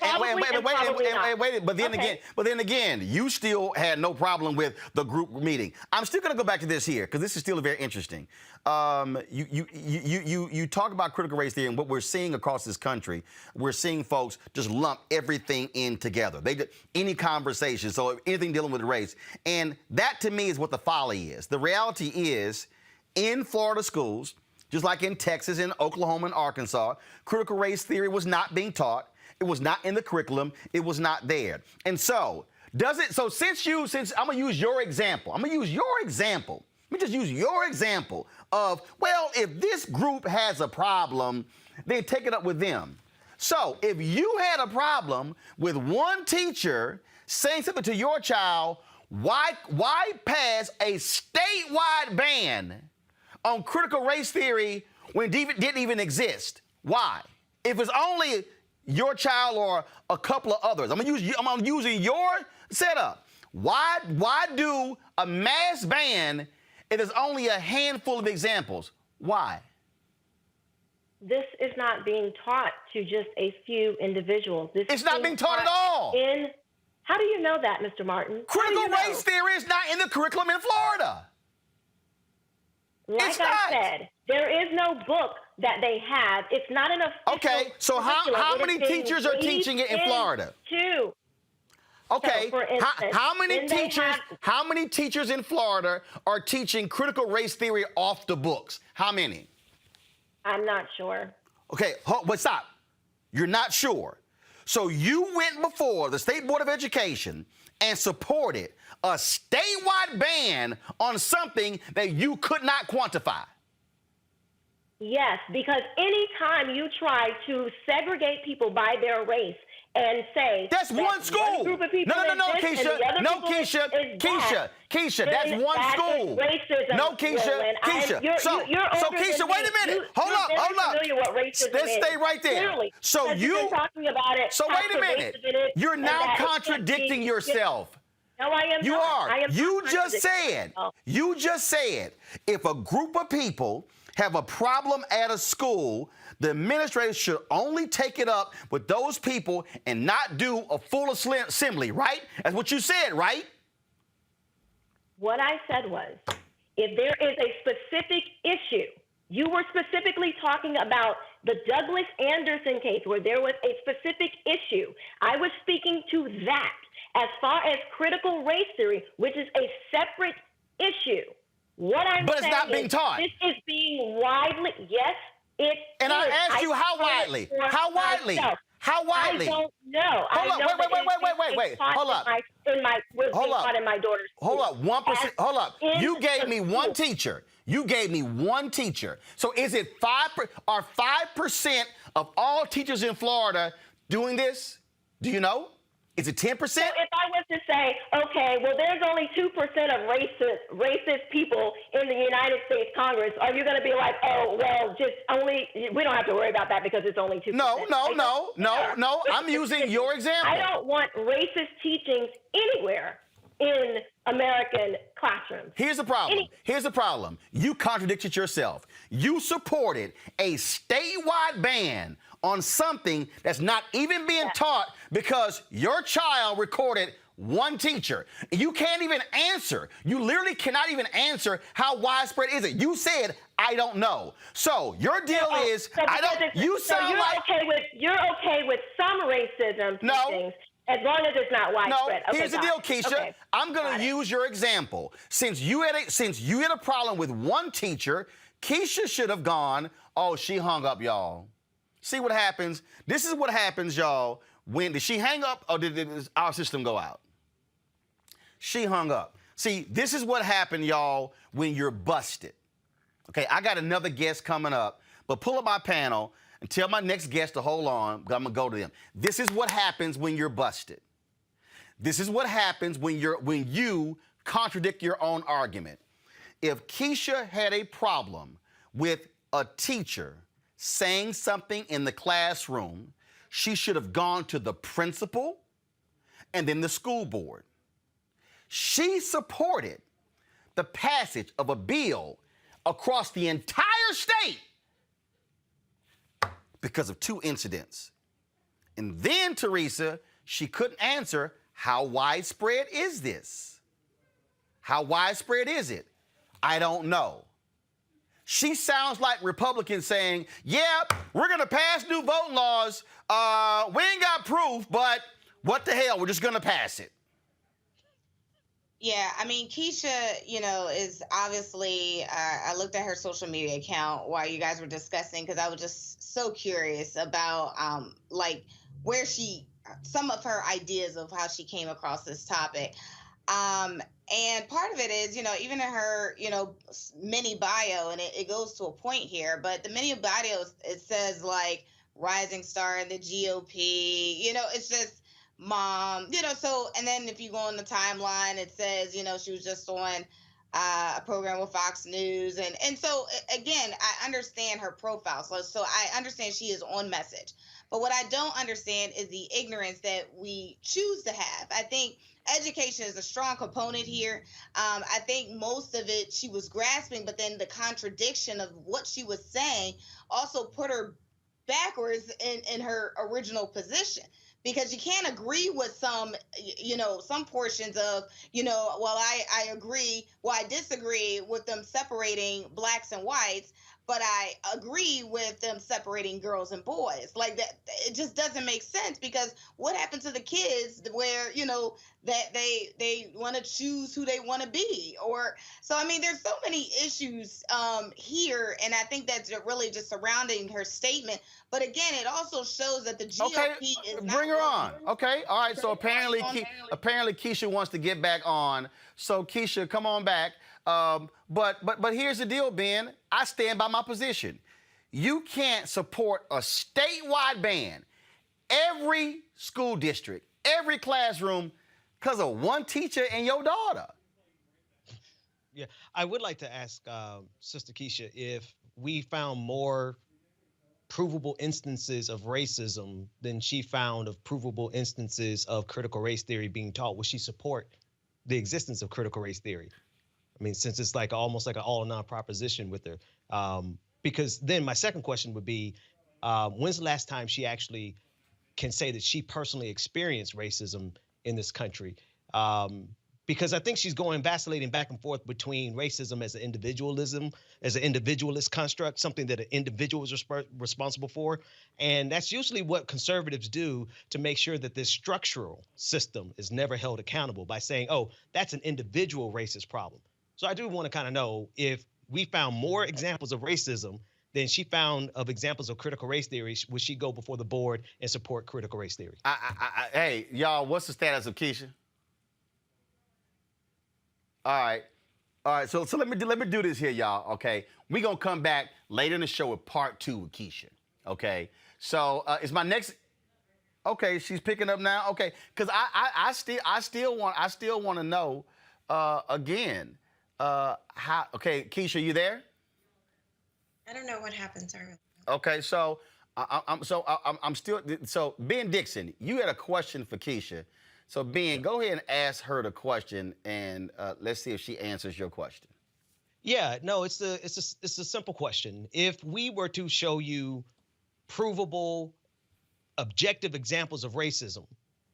But then again, you still had no problem with the group meeting. I'm still going to go back to this here because this is still very interesting. You talk about critical race theory and what we're seeing across this country. We're seeing folks just lump everything in together. Any conversation, so anything dealing with race. And that to me is what the folly is. The reality is in Florida schools, just like in Texas, in Oklahoma and Arkansas, critical race theory was not being taught. It was not in the curriculum. It was not there. And so since I'm going to use your example, let me just use your example of, well, if this group has a problem, then take it up with them. So if you had a problem with one teacher saying something to your child, why pass a statewide ban on critical race theory when it didn't even exist? Why? If it's only your child or a couple of others, I'm using your setup. Why do a mass ban if there's only a handful of examples? Why? This is not being taught to just a few individuals. It's not being taught at all. How do you know that, Mr. Martin? Critical race theory is not in the curriculum in Florida. Like I said, there is no book that they have. It's not an official. Okay, so how many teachers are teaching it in Florida? Two. Okay, so for instance, how many teachers in Florida are teaching critical race theory off the books? How many? I'm not sure. Okay, but stop. You're not sure. So you went before the State Board of Education and supported a statewide ban on something that you could not quantify. Yes, because anytime you try to segregate people by their race and say that's one school. Group of people No, Keisha. No, Keisha. That's one school. Racism, no, Keisha. So Keisha, wait a minute. Hold up. Let's stay right there. Clearly, so you've been talking about it. So wait a minute. You're now contradicting yourself. No, I am you not. are. I am you not just said. You just said if a group of people have a problem at a school, the administrator should only take it up with those people and not do a full assembly, right? That's what you said, right? What I said was, if there is a specific issue, you were specifically talking about the Douglas Anderson case where there was a specific issue. I was speaking to that. As far as critical race theory, which is a separate issue, what I'm saying but it's not being taught. This is being widely, yes, it and is. I asked you how widely? How widely? How widely? I don't know. Wait. Hold up. In my daughter's school. Hold up. 1%. Hold up. You gave me one teacher. So is it 5% of all teachers in Florida doing this? Do you know? Is it 10%? So if I was to say, okay, well, there's only 2% of racist people in the United States Congress, are you going to be like, oh, well, we don't have to worry about that because it's only 2%? No. I'm using your example. I don't want racist teachings anywhere in American classrooms. Here's the problem. You contradicted yourself. You supported a statewide ban on something that's not even being taught because your child recorded one teacher. You can't even answer. You literally cannot even answer how widespread is it. You said, I don't know. So your deal is, I don't, you sound like. You're okay with some racism teachings. As long as it's not widespread. No, here's the deal, Keisha. Okay. I'm going to use your example. Since you had a problem with one teacher, Keisha should have gone, oh, she hung up, y'all. See what happens? This is what happens, y'all. When did she hang up or did our system go out? She hung up. See, this is what happened, y'all, when you're busted. Okay, I got another guest coming up, but pull up my panel and tell my next guest to hold on. I'm gonna go to them. This is what happens when you're busted. This is what happens when you contradict your own argument. If Keisha had a problem with a teacher saying something in the classroom, she should have gone to the principal and then the school board. She supported the passage of a bill across the entire state because of 2 incidents. And then, Teresa, she couldn't answer, how widespread is this? How widespread is it? I don't know. She sounds like Republicans saying, yeah, we're going to pass new voting laws. We ain't got proof, but what the hell? We're just going to pass it. Yeah, I mean, Keisha, is obviously, I looked at her social media account while you guys were discussing, because I was just so curious about, where some of her ideas of how she came across this topic. And part of it is, even in her, mini bio, and it goes to a point here, but the mini bio, it says rising star in the GOP, it's just mom, so, and then if you go on the timeline, it says, she was just on a program with Fox News. And so again, I understand her profile. So I understand she is on message, but what I don't understand is the ignorance that we choose to have. I think education is a strong component here. I think most of it she was grasping, but then the contradiction of what she was saying also put her backwards in her original position. Because you can't agree with some portions of, I agree, I disagree with them separating blacks and whites, but I agree with them separating girls and boys. Like that, it just doesn't make sense, because what happened to the kids where, that they want to choose who they want to be? So, I mean, there's so many issues here, and I think that's really just surrounding her statement. But again, it also shows that the GOP is not bring her on. Okay, all right. So apparently Keisha wants to get back on. So Keisha, come on back. But here's the deal, Ben. I stand by my position. You can't support a statewide ban, every school district, every classroom, because of one teacher and your daughter. Yeah, I would like to ask Sister Keisha if we found more provable instances of racism than she found of provable instances of critical race theory being taught. Would she support the existence of critical race theory? I mean, since it's almost like an all or none proposition with her. Because then my second question would be, when's the last time she actually can say that she personally experienced racism in this country? Because I think she's vacillating back and forth between racism as an individualist construct, something that an individual is responsible for. And that's usually what conservatives do to make sure that this structural system is never held accountable by saying, oh, that's an individual racist problem. So I do want to kind of know if we found more examples of racism than she found of examples of critical race theory, would she go before the board and support critical race theory? Hey, y'all, what's the status of Keisha? All right. So let me do this here, y'all. Okay, we gonna come back later in the show with part 2 with Keisha. Okay, so is my next? Okay, she's picking up now. Okay, because I still want to know again how. Okay, Keisha, you there? I don't know what happened, sorry. Okay, so I'm still. So Ben Dixon, you had a question for Keisha. So Ben, go ahead and ask her the question, and let's see if she answers your question. Yeah, no, it's a simple question. If we were to show you provable, objective examples of racism,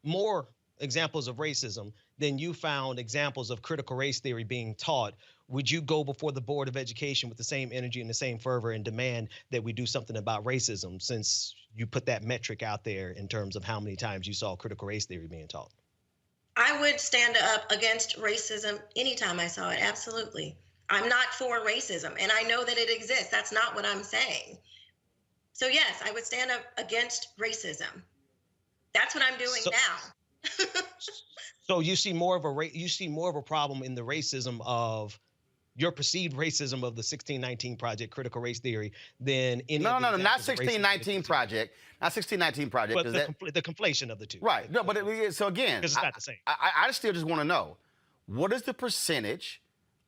more examples of racism than you found examples of critical race theory being taught, would you go before the Board of Education with the same energy and the same fervor and demand that we do something about racism, since you put that metric out there in terms of how many times you saw critical race theory being taught? I would stand up against racism anytime I saw it, absolutely. I'm not for racism, and I know that it exists. That's not what I'm saying. So yes, I would stand up against racism. That's what I'm doing now. So you see more of a problem in the racism of your perceived racism of the 1619 Project, critical race theory, than any. No, of the no, no, not examples of racism 1619 Project, not 1619 Project. But 'cause the conflation of the two. right. No, but so again, Because it's not the same. I still just want to know, what is the percentage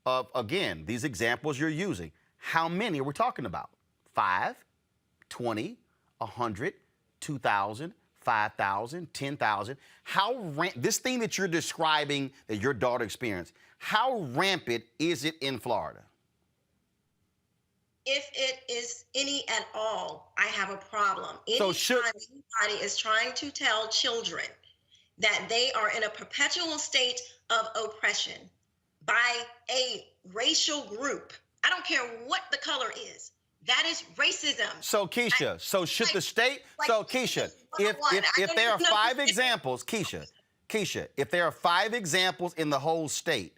of, again, these examples you're using? How many are we talking about? 5, 20, 100, 2,000, 5,000, 10,000? This thing that you're describing that your daughter experienced, how rampant is it in Florida? If it is any at all, I have a problem. So Anytime anybody is trying to tell children that they are in a perpetual state of oppression by a racial group, I don't care what the color is, that is racism. So Keisha, should the state, Keisha, if there are 5 examples, Keisha, if there are 5 examples in the whole state,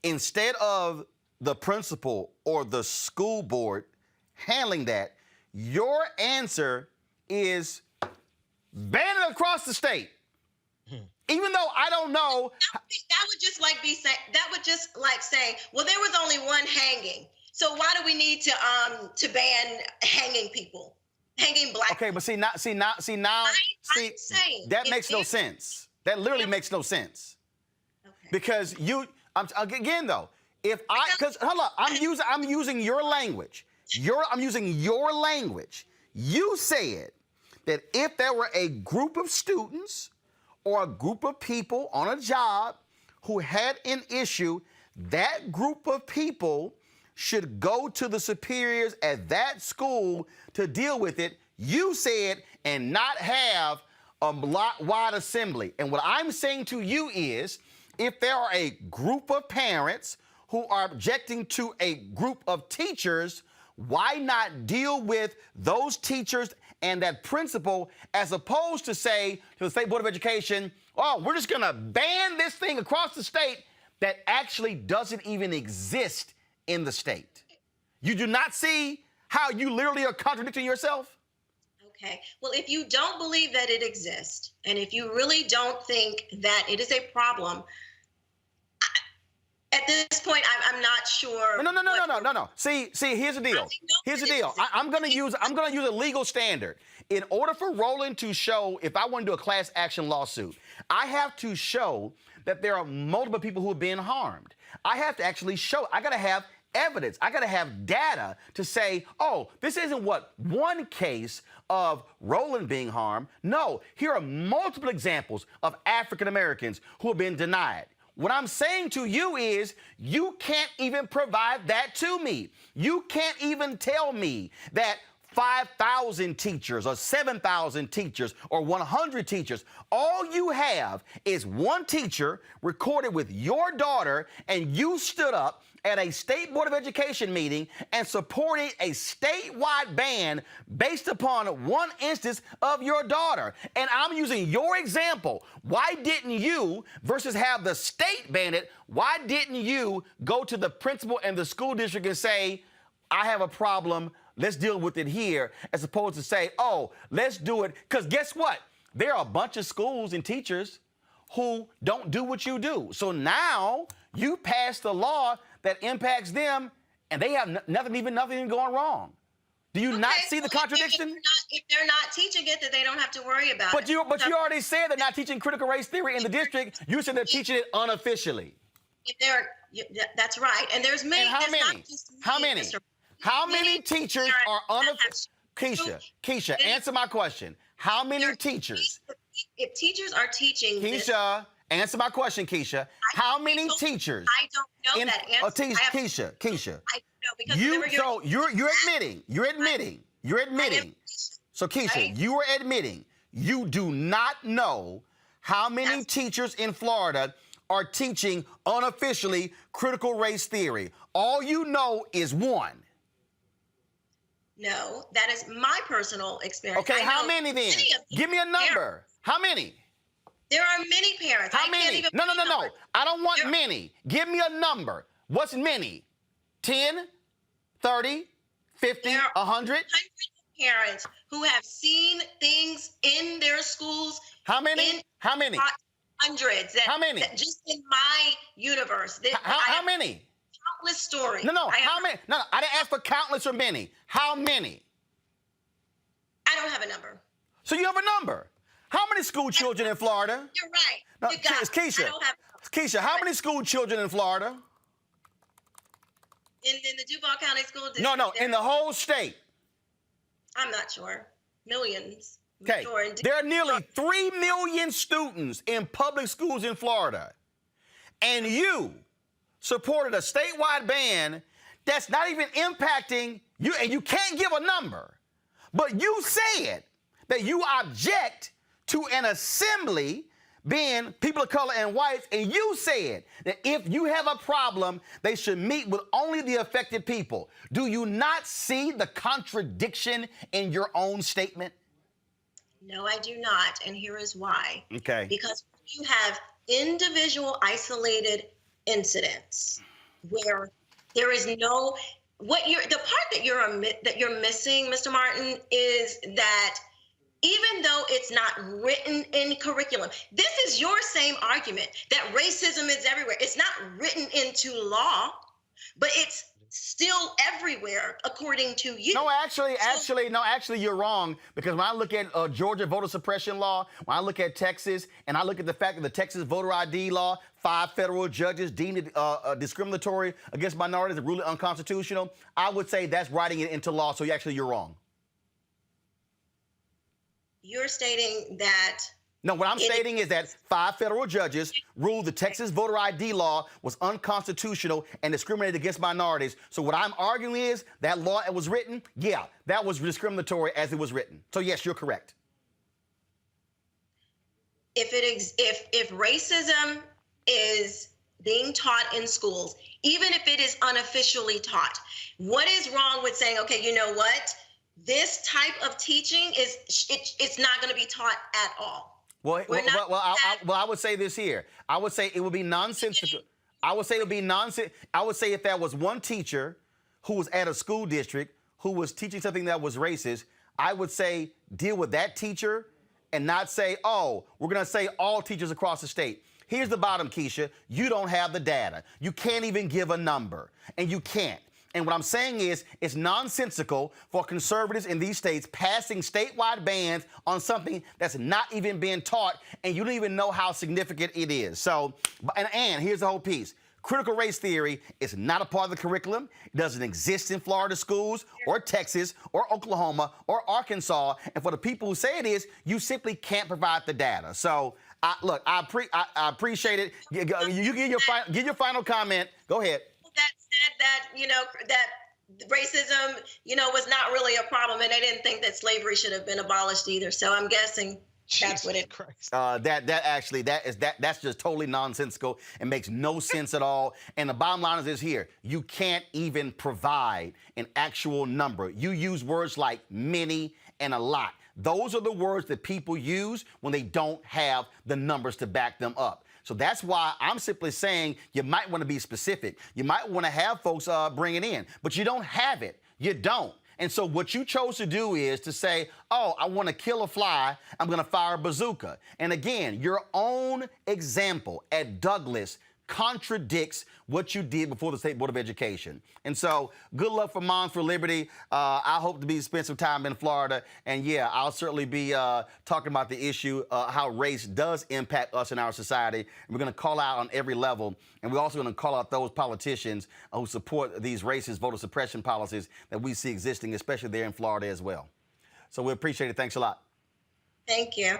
instead of the principal or the school board handling that, your answer is ban it across the state. Even though I don't know. That would just like saying, well, there was only one hanging, so why do we need to ban hanging people, hanging black? Okay, but now, that makes no sense. That literally makes no sense. Okay. Because again though, hold up, I'm using your language. I'm using your language. You said that if there were a group of students or a group of people on a job who had an issue, that group of people should go to the superiors at that school to deal with it. You said, and not have a block-wide assembly. And what I'm saying to you is, if there are a group of parents who are objecting to a group of teachers, why not deal with those teachers and that principal, as opposed to say to the State Board of Education, oh, we're just gonna ban this thing across the state that actually doesn't even exist in the state? You do not see how you literally are contradicting yourself? Okay, well, if you don't believe that it exists, and if you really don't think that it is a problem, at this point, I'm not sure. No. See, here's the deal. Here's the deal. I'm gonna use a legal standard. In order for Roland to show, if I want to do a class action lawsuit, I have to show that there are multiple people who have been harmed. I have to actually show, I gotta have evidence. I gotta have data to say, oh, this isn't one case of Roland being harmed. No, here are multiple examples of African Americans who have been denied. What I'm saying to you is, you can't even provide that to me. You can't even tell me that 5,000 teachers or 7,000 teachers or 100 teachers, all you have is one teacher recorded with your daughter, and you stood up at a State Board of Education meeting and supported a statewide ban based upon one instance of your daughter. And I'm using your example. Why didn't you, versus have the state ban it, why didn't you go to the principal and the school district and say, I have a problem, let's deal with it here, as opposed to say, oh, let's do it? Because guess what? There are a bunch of schools and teachers who don't do what you do. So now you passed a law that impacts them, and they have nothing going wrong. Do you not see the contradiction? If they're not teaching it, then they don't have to worry about it. But you already said they're not teaching critical race theory in the district. You said they're teaching it unofficially. That's right. And there's many. And how many teachers are unofficial? Keisha, answer my question. How many teachers? If teachers are teaching Keisha, answer my question, Keisha. How many teachers? I don't know that answer. Keisha. I don't know, because you're admitting. So Keisha, you are admitting you do not know how many teachers in Florida are teaching unofficially critical race theory. All you know is one. No, that is my personal experience. Okay, how many then? Give me a number. How many? There are many parents. How many? No. I don't want many. Give me a number. What's many? 10, 30, 50, 100? Parents who have seen things in their schools. How many? Hundreds. How many? Just in my universe. How many? Countless story. No. How many? No, I didn't ask for countless or many. How many? I don't have a number. So you have a number. How many school children in Florida? You're right. No, You got it's Keisha. I don't have Keisha, how many school children in Florida? in the Duval County School District. No, in the whole state. I'm not sure. Millions. Okay. Sure. There are nearly 3 million students in public schools in Florida. And you supported a statewide ban that's not even impacting you, and you can't give a number. But you said that you object to an assembly being people of color and whites, and you said that if you have a problem, they should meet with only the affected people. Do you not see the contradiction in your own statement? No, I do not, and here is why. Okay. Because you have individual isolated incidents where there is no the part that you're missing, Mr. Martin, is that even though it's not written in curriculum, this is your same argument that racism is everywhere. It's not written into law, but it's still everywhere according to you. No, actually, you're wrong, because when I look at Georgia voter suppression law, when I look at Texas, and I look at the fact that the Texas voter ID law, 5 federal judges deemed it discriminatory against minorities and ruled it unconstitutional, I would say that's writing it into law. So you're wrong. You're stating that. No, what I'm stating is that 5 federal judges ruled the Texas voter ID law was unconstitutional and discriminated against minorities. So what I'm arguing is that law that was written, that was discriminatory as it was written. So yes, you're correct. If racism is being taught in schools, even if it is unofficially taught, what is wrong with saying, okay, you know what? This type of teaching it's not going to be taught at all. I would say this here. I would say it would be nonsensical. I would say it would be nonsense. I would say if there was one teacher who was at a school district who was teaching something that was racist, I would say deal with that teacher and not say, oh, we're going to say all teachers across the state. Here's the bottom, Keisha. You don't have the data. You can't even give a number, and you can't. And what I'm saying is it's nonsensical for conservatives in these states passing statewide bans on something that's not even being taught, and you don't even know how significant it is. So, and here's the whole piece. Critical race theory is not a part of the curriculum. It doesn't exist in Florida schools or Texas or Oklahoma or Arkansas. And for the people who say it is, you simply can't provide the data. So, I appreciate it. You give your final comment. Go ahead. That said that racism, was not really a problem, and they didn't think that slavery should have been abolished either. So I'm guessing that's what it. That's just totally nonsensical. It makes no sense at all. And the bottom line is this here: you can't even provide an actual number. You use words like many and a lot. Those are the words that people use when they don't have the numbers to back them up. So that's why I'm simply saying you might want to be specific. You might want to have folks bring it in, but you don't have it. You don't. And so what you chose to do is to say, oh, I want to kill a fly, I'm going to fire a bazooka. And again, your own example at Douglas contradicts what you did before the State Board of Education. And so good luck for Moms for Liberty. I hope to spend some time in Florida. And yeah, I'll certainly be talking about the issue, how race does impact us in our society. And we're going to call out on every level. And we're also going to call out those politicians who support these racist voter suppression policies that we see existing, especially there in Florida as well. So we appreciate it. Thanks a lot. Thank you.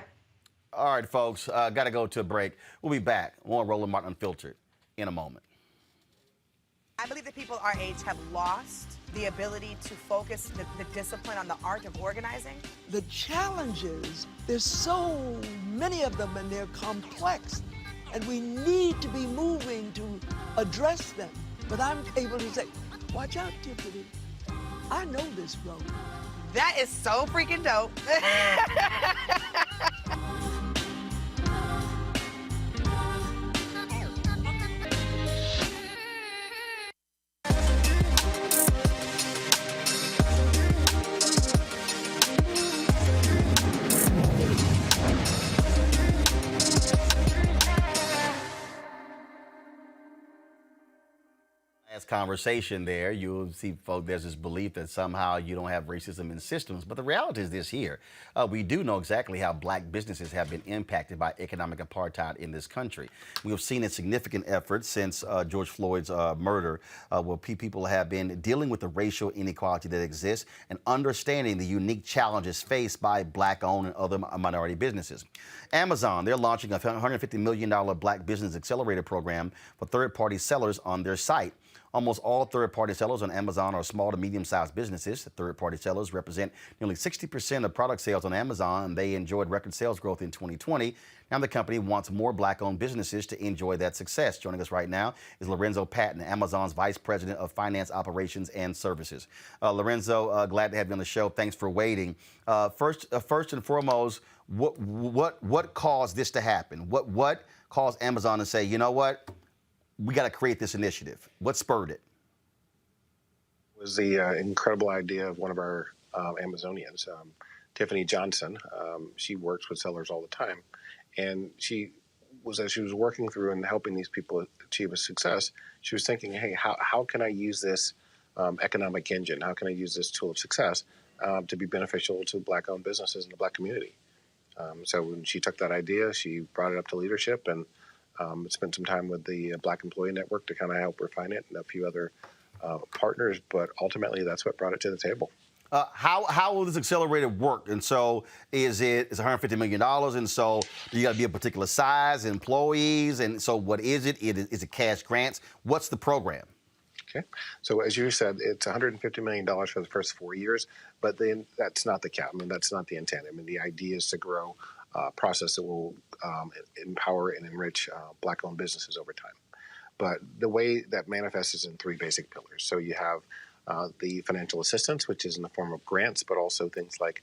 All right, folks, got to go to a break. We'll be back on Roland Martin Unfiltered in a moment. I believe that people our age have lost the ability to focus the discipline on the art of organizing. The challenges, there's so many of them and they're complex, and we need to be moving to address them. But I'm able to say, watch out, Tiffany, I know this road. That is so freaking dope. conversation there, you'll see, folks, there's this belief that somehow you don't have racism in systems. But the reality is this here. We do know exactly how black businesses have been impacted by economic apartheid in this country. We have seen a significant effort since George Floyd's murder, where people have been dealing with the racial inequality that exists and understanding the unique challenges faced by black-owned and other minority businesses. Amazon, they're launching a $150 million Black Business Accelerator program for third-party sellers on their site. Almost all third-party sellers on Amazon are small to medium-sized businesses. Third-party sellers represent nearly 60% of product sales on Amazon, and they enjoyed record sales growth in 2020. Now the company wants more black-owned businesses to enjoy that success. Joining us right now is Lorenzo Patton, Amazon's Vice President of Finance, Operations, and Services. Lorenzo, glad to have you on the show. Thanks for waiting. First and foremost, what caused this to happen? What caused Amazon to say, you know what? We got to create this initiative. What spurred it? It was the incredible idea of one of our Amazonians, Tiffany Johnson. She works with sellers all the time. And as she was working through and helping these people achieve a success, she was thinking, hey, how can I use this economic engine? How can I use this tool of success to be beneficial to black-owned businesses in the black community? So when she took that idea, she brought it up to leadership and spent some time with the Black Employee Network to kind of help refine it and a few other partners. But ultimately, that's what brought it to the table. How will this accelerator work? And so it's $150 million. And so you got to be a particular size, employees. And so what is it? Is it cash grants? What's the program? Okay. So as you said, it's $150 million for the first 4 years. But then that's not the cap. I mean, that's not the intent. I mean, the idea is to grow process that will empower and enrich black-owned businesses over time. But the way that manifests is in three basic pillars. So you have the financial assistance, which is in the form of grants, but also things like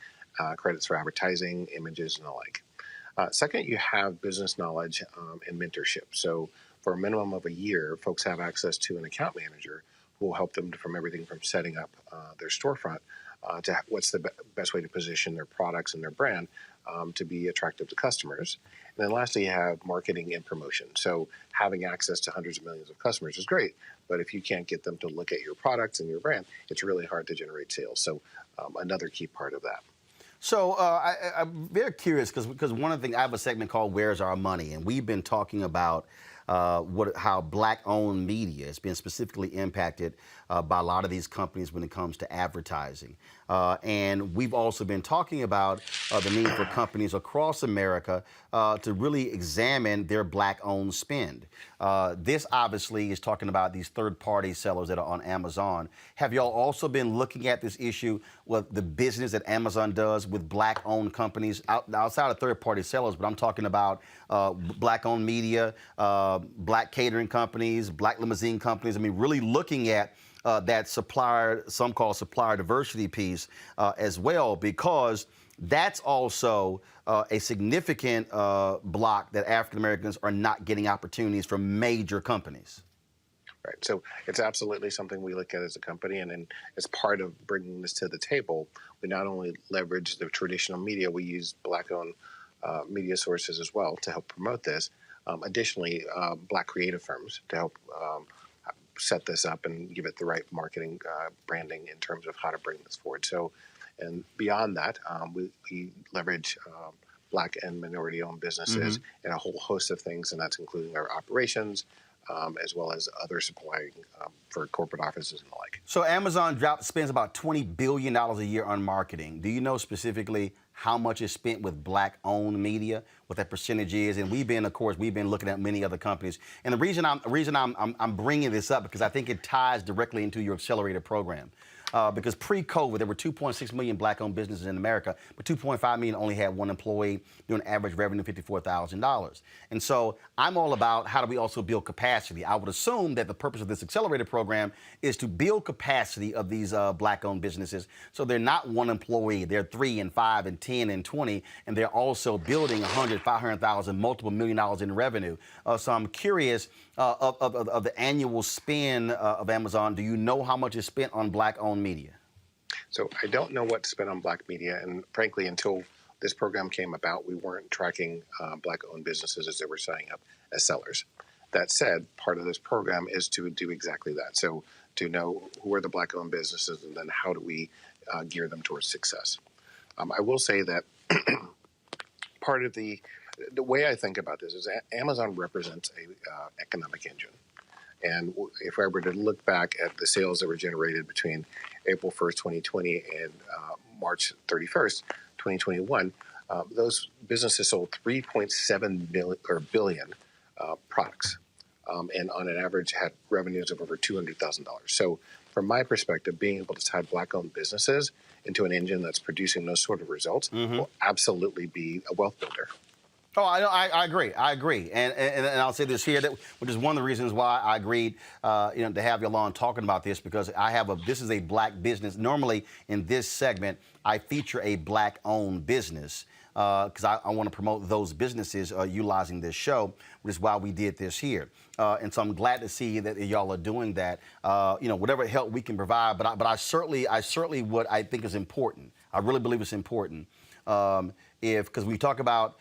credits for advertising, images, and the like. Second, you have business knowledge and mentorship. So for a minimum of a year, folks have access to an account manager who will help them from everything from setting up their storefront to what's the best way to position their products and their brand to be attractive to customers. And then lastly, you have marketing and promotion. So having access to hundreds of millions of customers is great, but if you can't get them to look at your products and your brand, it's really hard to generate sales. So another key part of that. So I'm very curious because one of the things, I have a segment called Where's Our Money? And we've been talking about how black-owned media has been specifically impacted by a lot of these companies when it comes to advertising. And we've also been talking about the need for companies across America to really examine their black-owned spend. This obviously is talking about these third-party sellers that are on Amazon. Have y'all also been looking at this issue with the business that Amazon does with black-owned companies outside of third-party sellers? But I'm talking about black-owned media, black catering companies, black limousine companies. I mean, really looking at that supplier, some call supplier diversity piece as well, because that's also a significant block that African Americans are not getting opportunities from major companies. Right. So it's absolutely something we look at as a company. And then as part of bringing this to the table, we not only leverage the traditional media, we use black-owned media sources as well to help promote this. Additionally, black creative firms to help set this up and give it the right marketing branding in terms of how to bring this forward. So, and beyond that, we leverage black and minority-owned businesses in a whole host of things, and that's including our operations, as well as other supplying for corporate offices and the like. So Amazon spends about $20 billion a year on marketing. Do you know specifically how much is spent with black-owned media, what that percentage is? And we've been looking at many other companies. And the reason I'm bringing this up because I think it ties directly into your accelerator program. Because pre-COVID, there were 2.6 million black-owned businesses in America, but 2.5 million only had one employee doing average revenue of $54,000. And so I'm all about how do we also build capacity. I would assume that the purpose of this accelerator program is to build capacity of these black-owned businesses so they're not one employee, they're 3 and 5 and 10 and 20, and they're also building 100, 500,000, multiple $1 million in revenue. So I'm curious of the annual spend of Amazon. Do you know how much is spent on black-owned media? So I don't know what's spent on black media, and frankly, until this program came about, we weren't tracking black-owned businesses as they were signing up as sellers. That said, part of this program is to do exactly that. So to know who are the Black-owned businesses, and then how do we gear them towards success. I will say that part of the way I think about this is Amazon represents a economic engine. And if I were to look back at the sales that were generated between April 1st, 2020 and March 31st, 2021, those businesses sold 3.7 billion products, and on an average had revenues of over $200,000. So from my perspective, being able to tie Black-owned businesses into an engine that's producing those sort of results will absolutely be a wealth builder. Oh, I agree. I agree. And I'll say this here, which is one of the reasons why I agreed, to have you on talking about this, because this is a Black business. Normally in this segment, I feature a Black-owned business because I want to promote those businesses utilizing this show, which is why we did this here. And so I'm glad to see that y'all are doing that. Whatever help we can provide, but I certainly what I think is important. I really believe it's important. Because we talk about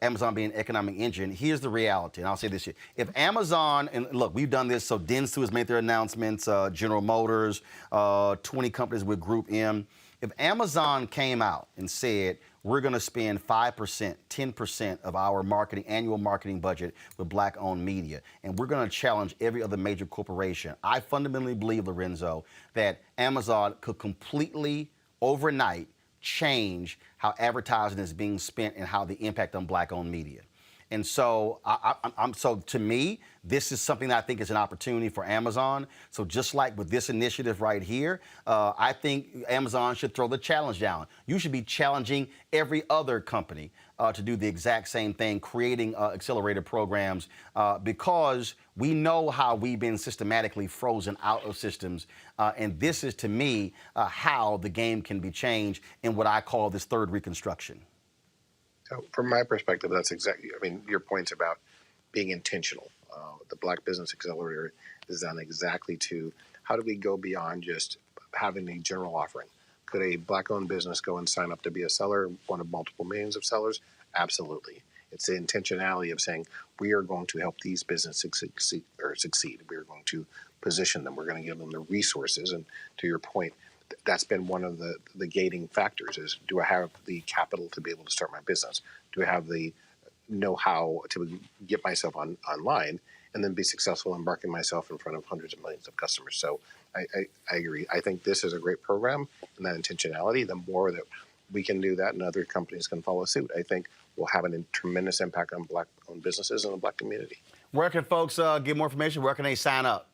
Amazon being an economic engine, here's the reality, and I'll say this here. If Amazon, and look, we've done this, so Dentsu has made their announcements, General Motors, 20 companies with Group M. If Amazon came out and said, we're going to spend 5%, 10% of our annual marketing budget with Black-owned media, and we're going to challenge every other major corporation, I fundamentally believe, Lorenzo, that Amazon could completely, overnight, change how advertising is being spent and how the impact on Black-owned media. And so, so to me, this is something that I think is an opportunity for Amazon. So just like with this initiative right here, I think Amazon should throw the challenge down. You should be challenging every other company to do the exact same thing, creating accelerator programs, because we know how we've been systematically frozen out of systems. And this is, to me, how the game can be changed in what I call this third reconstruction. So from my perspective, that's exactly, your points about being intentional. The Black Business Accelerator is done exactly to how do we go beyond just having a general offering. Could a Black-owned business go and sign up to be a seller, one of multiple millions of sellers? Absolutely. It's the intentionality of saying, we are going to help these businesses succeed. We are going to position them. We're going to give them the resources. And to your point, that's been one of the gating factors is, do I have the capital to be able to start my business? Do I have the know-how to get myself online and then be successful embarking myself in front of hundreds of millions of customers? So I agree. I think this is a great program, and that intentionality, the more that we can do that and other companies can follow suit, I think will have a tremendous impact on Black-owned businesses and the Black community. Where can folks get more information? Where can they sign up?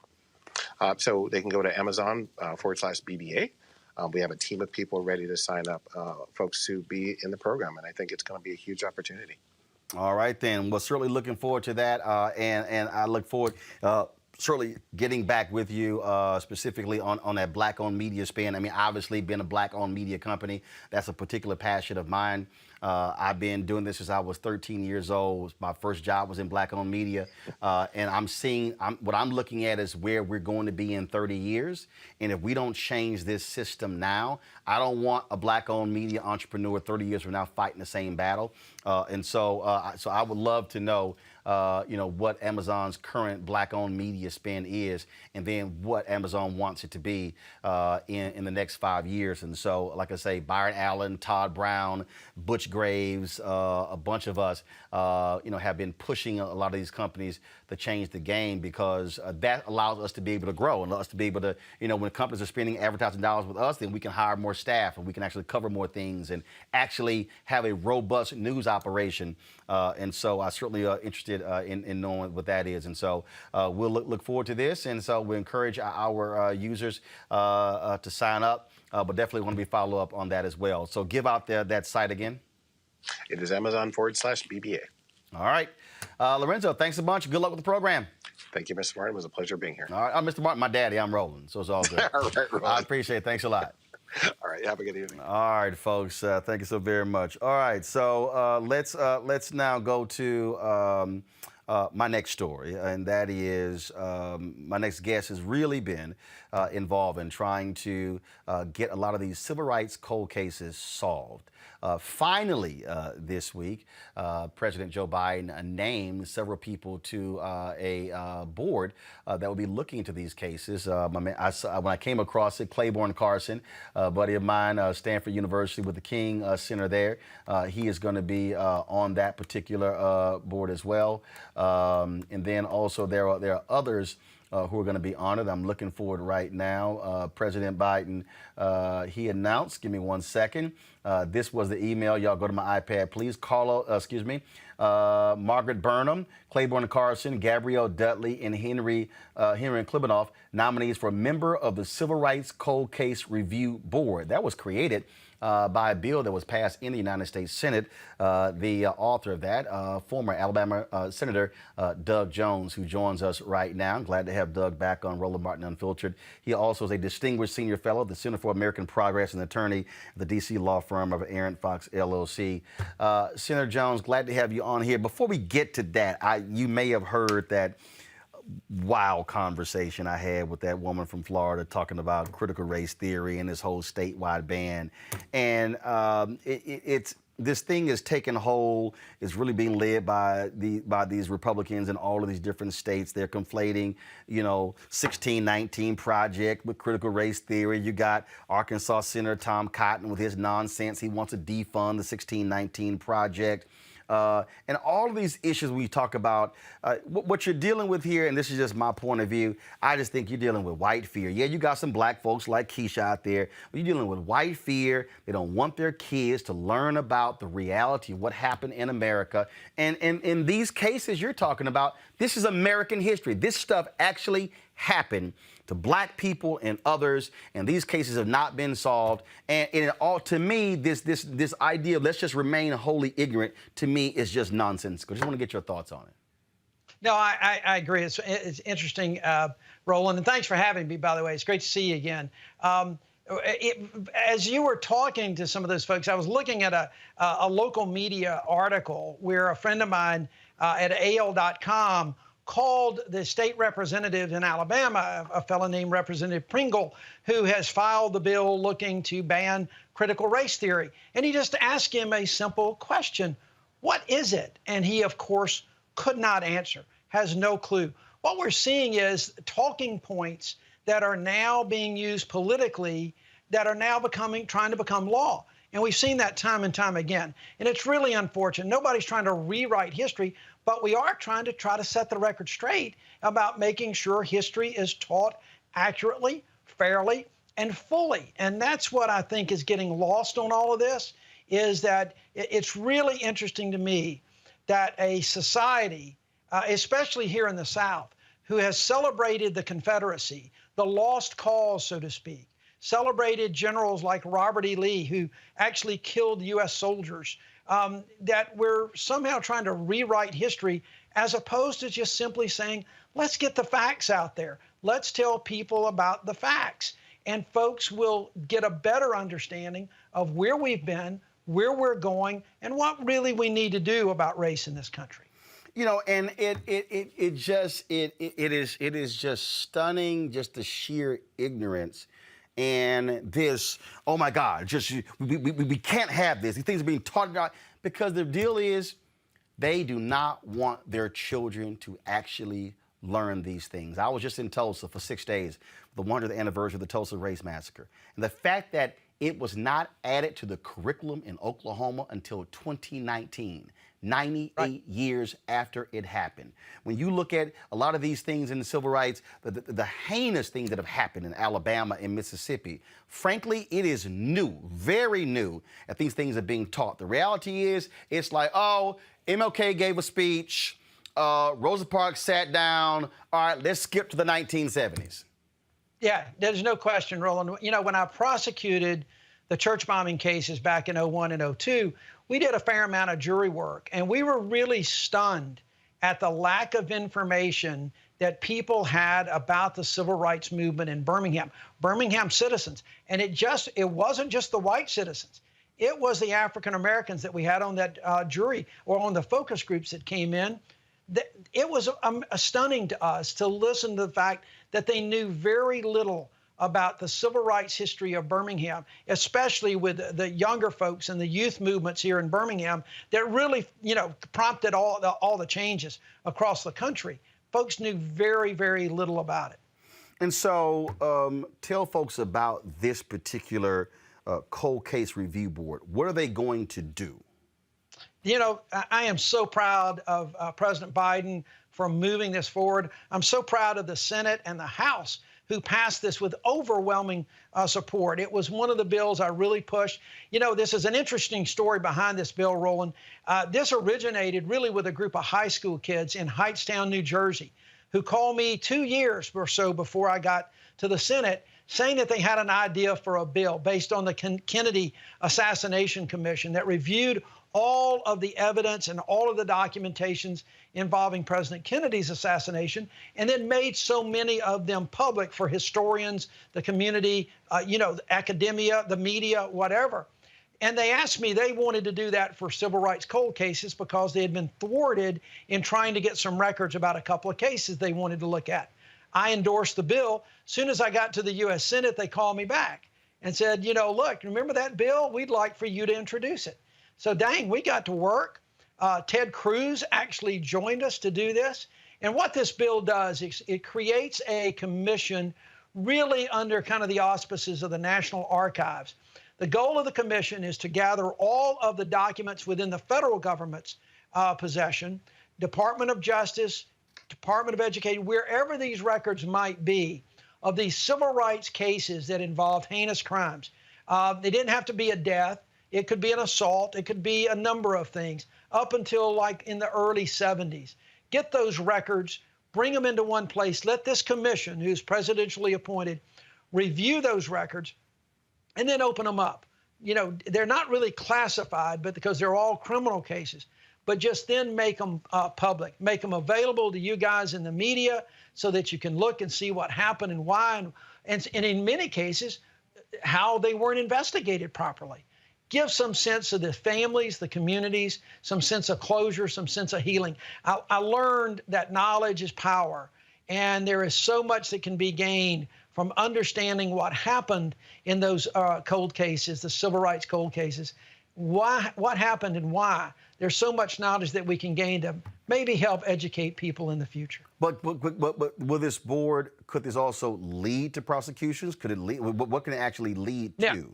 So they can go to Amazon/BBA. We have a team of people ready to sign up folks to be in the program, and I think it's going to be a huge opportunity. All right, then. Well, certainly looking forward to that, and I look forward certainly getting back with you specifically on that Black-owned media spin. Obviously, being a Black-owned media company, that's a particular passion of mine. I've been doing this since I was 13 years old. My first job was in Black-owned media. And what I'm looking at is where we're going to be in 30 years. And if we don't change this system now, I don't want a Black-owned media entrepreneur 30 years from now fighting the same battle. So I would love to know, what Amazon's current Black-owned media spend is, and then what Amazon wants it to be in the next 5 years. And so, like I say, Byron Allen, Todd Brown, Butch Graves, a bunch of us, have been pushing a lot of these companies to change the game, because that allows us to be able to grow and us to be able to, when companies are spending advertising dollars with us, then we can hire more staff and we can actually cover more things and actually have a robust news operation. And so I certainly are interested in knowing what that is. And so we'll look forward to this. And so we encourage our users to sign up, but definitely want to be follow up on that as well. So give out that site again. It is Amazon/BBA. All right. Lorenzo, thanks a bunch. Good luck with the program. Thank you, Mr. Martin. It was a pleasure being here. All right. Mr. Martin, my daddy. I'm Roland, so it's all good. All right, Roland. I appreciate it. Thanks a lot. All right. Have a good evening. All right, folks. Thank you so very much. All right. So let's now go to my next story, and that is my next guest has really been involved in trying to get a lot of these civil rights cold cases solved. Finally, this week, President Joe Biden named several people to a board that will be looking into these cases. When I came across it, Claiborne Carson, a buddy of mine, Stanford University with the King Center there, he is going to be on that particular board as well. And then also there are others who are going to be honored. I'm looking forward right now. President Biden, he announced, give me 1 second. This was the email. Y'all go to my iPad, please. Margaret Burnham, Claiborne Carson, Gabrielle Dudley, and Henry Klibanoff, nominees for member of the Civil Rights Cold Case Review Board. That was created by a bill that was passed in the United States Senate. The author of that, former Alabama Senator Doug Jones, who joins us right now. I'm glad to have Doug back on Roland Martin Unfiltered. He also is a distinguished senior fellow at the Center for American Progress and attorney at the D.C. law firm of Aaron Fox, LLC. Senator Jones, glad to have you on here. Before we get to that, you may have heard that wild conversation I had with that woman from Florida talking about critical race theory and this whole statewide ban. And this thing is taking hold. It's really being led by these Republicans in all of these different states. They're conflating, 1619 Project with critical race theory. You got Arkansas Senator Tom Cotton with his nonsense. He wants to defund the 1619 Project. And all of these issues we talk about, what you're dealing with here, and this is just my point of view, I just think you're dealing with white fear. Yeah, you got some black folks like Keisha out there, but you're dealing with white fear. They don't want their kids to learn about the reality of what happened in America. And in these cases you're talking about, this is American history. This stuff actually happened to black people and others, and these cases have not been solved. And it all, to me, this idea of let's just remain wholly ignorant, to me, is just nonsensical. I just want to get your thoughts on it. No, I agree. It's interesting, Roland, and thanks for having me, by the way. It's great to see you again. As you were talking to some of those folks, I was looking at a local media article where a friend of mine at AL.com called the state representative in Alabama, a fellow named Representative Pringle, who has filed the bill looking to ban critical race theory. And he just asked him a simple question: what is it? And he, of course, could not answer, has no clue. What we're seeing is talking points that are now being used politically that are now trying to become law. And we've seen that time and time again. And it's really unfortunate. Nobody's trying to rewrite history, but we are trying to set the record straight about making sure history is taught accurately, fairly, and fully. And that's what I think is getting lost on all of this, is that it's really interesting to me that a society, especially here in the South, who has celebrated the Confederacy, the lost cause, so to speak, celebrated generals like Robert E. Lee, who actually killed U.S. soldiers, that we're somehow trying to rewrite history as opposed to just simply saying, let's get the facts out there. Let's tell people about the facts. And folks will get a better understanding of where we've been, where we're going, and what really we need to do about race in this country. And it is just stunning, just the sheer ignorance. And this, oh my God, we can't have this. These things are being taught about, because the deal is they do not want their children to actually learn these things. I was just in Tulsa for 6 days, the 100th anniversary of the Tulsa Race Massacre. And the fact that it was not added to the curriculum in Oklahoma until 2019. 98 years after it happened. When you look at a lot of these things in the civil rights, the heinous things that have happened in Alabama and Mississippi, frankly, it is new, very new, that these things are being taught. The reality is, it's like, oh, MLK gave a speech, Rosa Parks sat down, all right, let's skip to the 1970s. Yeah, there's no question, Roland. When I prosecuted the church bombing cases back in 01 and 02, we did a fair amount of jury work, and we were really stunned at the lack of information that people had about the civil rights movement in Birmingham citizens. And it wasn't just the white citizens. It was the African Americans that we had on that jury, or on the focus groups that came in. It was stunning to us to listen to the fact that they knew very little about the civil rights history of Birmingham, especially with the younger folks and the youth movements here in Birmingham that really, prompted all the changes across the country. Folks knew very, very little about it. And so tell folks about this particular cold case review board. What are they going to do? I am so proud of President Biden for moving this forward. I'm so proud of the Senate and the House who passed this with overwhelming support. It was one of the bills I really pushed. This is an interesting story behind this bill, Roland. This originated really with a group of high school kids in Hightstown, New Jersey, who called me 2 years or so before I got to the Senate, saying that they had an idea for a bill based on the Kennedy Assassination Commission that reviewed all of the evidence and all of the documentations involving President Kennedy's assassination, and then made so many of them public for historians, the community, academia, the media, whatever. And they asked me, they wanted to do that for civil rights cold cases because they had been thwarted in trying to get some records about a couple of cases they wanted to look at. I endorsed the bill. As soon as I got to the U.S. Senate, they called me back and said, look, remember that bill? We'd like for you to introduce it. So dang, we got to work. Ted Cruz actually joined us to do this. And what this bill does is it creates a commission really under kind of the auspices of the National Archives. The goal of the commission is to gather all of the documents within the federal government's possession, Department of Justice, Department of Education, wherever these records might be, of these civil rights cases that involved heinous crimes. They didn't have to be a death. It could be an assault. It could be a number of things up until like in the early 70s. Get those records, bring them into one place. Let this commission, who's presidentially appointed, review those records and then open them up. They're not really classified, but because they're all criminal cases, but just then make them public, make them available to you guys in the media so that you can look and see what happened and why, and in many cases, how they weren't investigated properly. Give some sense of the families, the communities, some sense of closure, some sense of healing. I learned that knowledge is power, and there is so much that can be gained from understanding what happened in those cold cases, the civil rights cold cases, what happened and why. There's so much knowledge that we can gain to maybe help educate people in the future. But will this board, could this also lead to prosecutions? Could it lead? What can it actually lead to?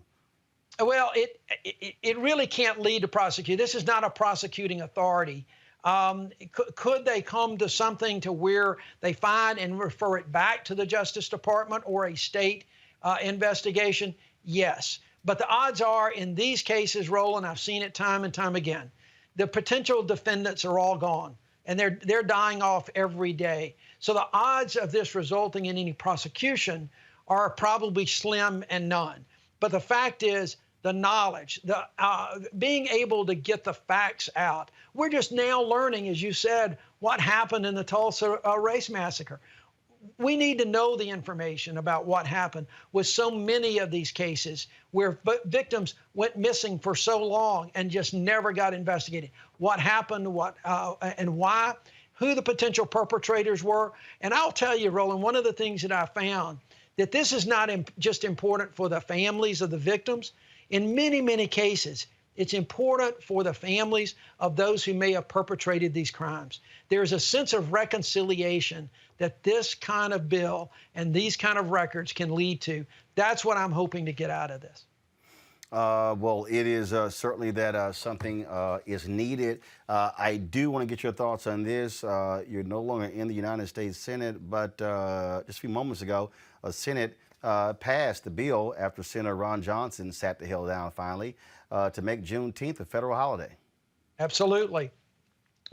Well, it really can't lead to prosecution. This is not a prosecuting authority. Could they come to something to where they find and refer it back to the Justice Department or a state investigation? Yes. But the odds are in these cases, Roland, I've seen it time and time again, the potential defendants are all gone and they're dying off every day. So the odds of this resulting in any prosecution are probably slim and none. But the fact is, the knowledge, the being able to get the facts out. We're just now learning, as you said, what happened in the Tulsa race massacre. We need to know the information about what happened with so many of these cases where victims went missing for so long and just never got investigated. What happened, and why, who the potential perpetrators were. And I'll tell you, Roland, one of the things that I found, that this is not just important for the families of the victims. In many, many cases, it's important for the families of those who may have perpetrated these crimes. There's a sense of reconciliation that this kind of bill and these kind of records can lead to. That's what I'm hoping to get out of this. Well, it is certainly that something is needed. I do want to get your thoughts on this. You're no longer in the United States Senate, but just a few moments ago, Senate passed the bill after Senator Ron Johnson sat the hell down finally to make Juneteenth a federal holiday. Absolutely.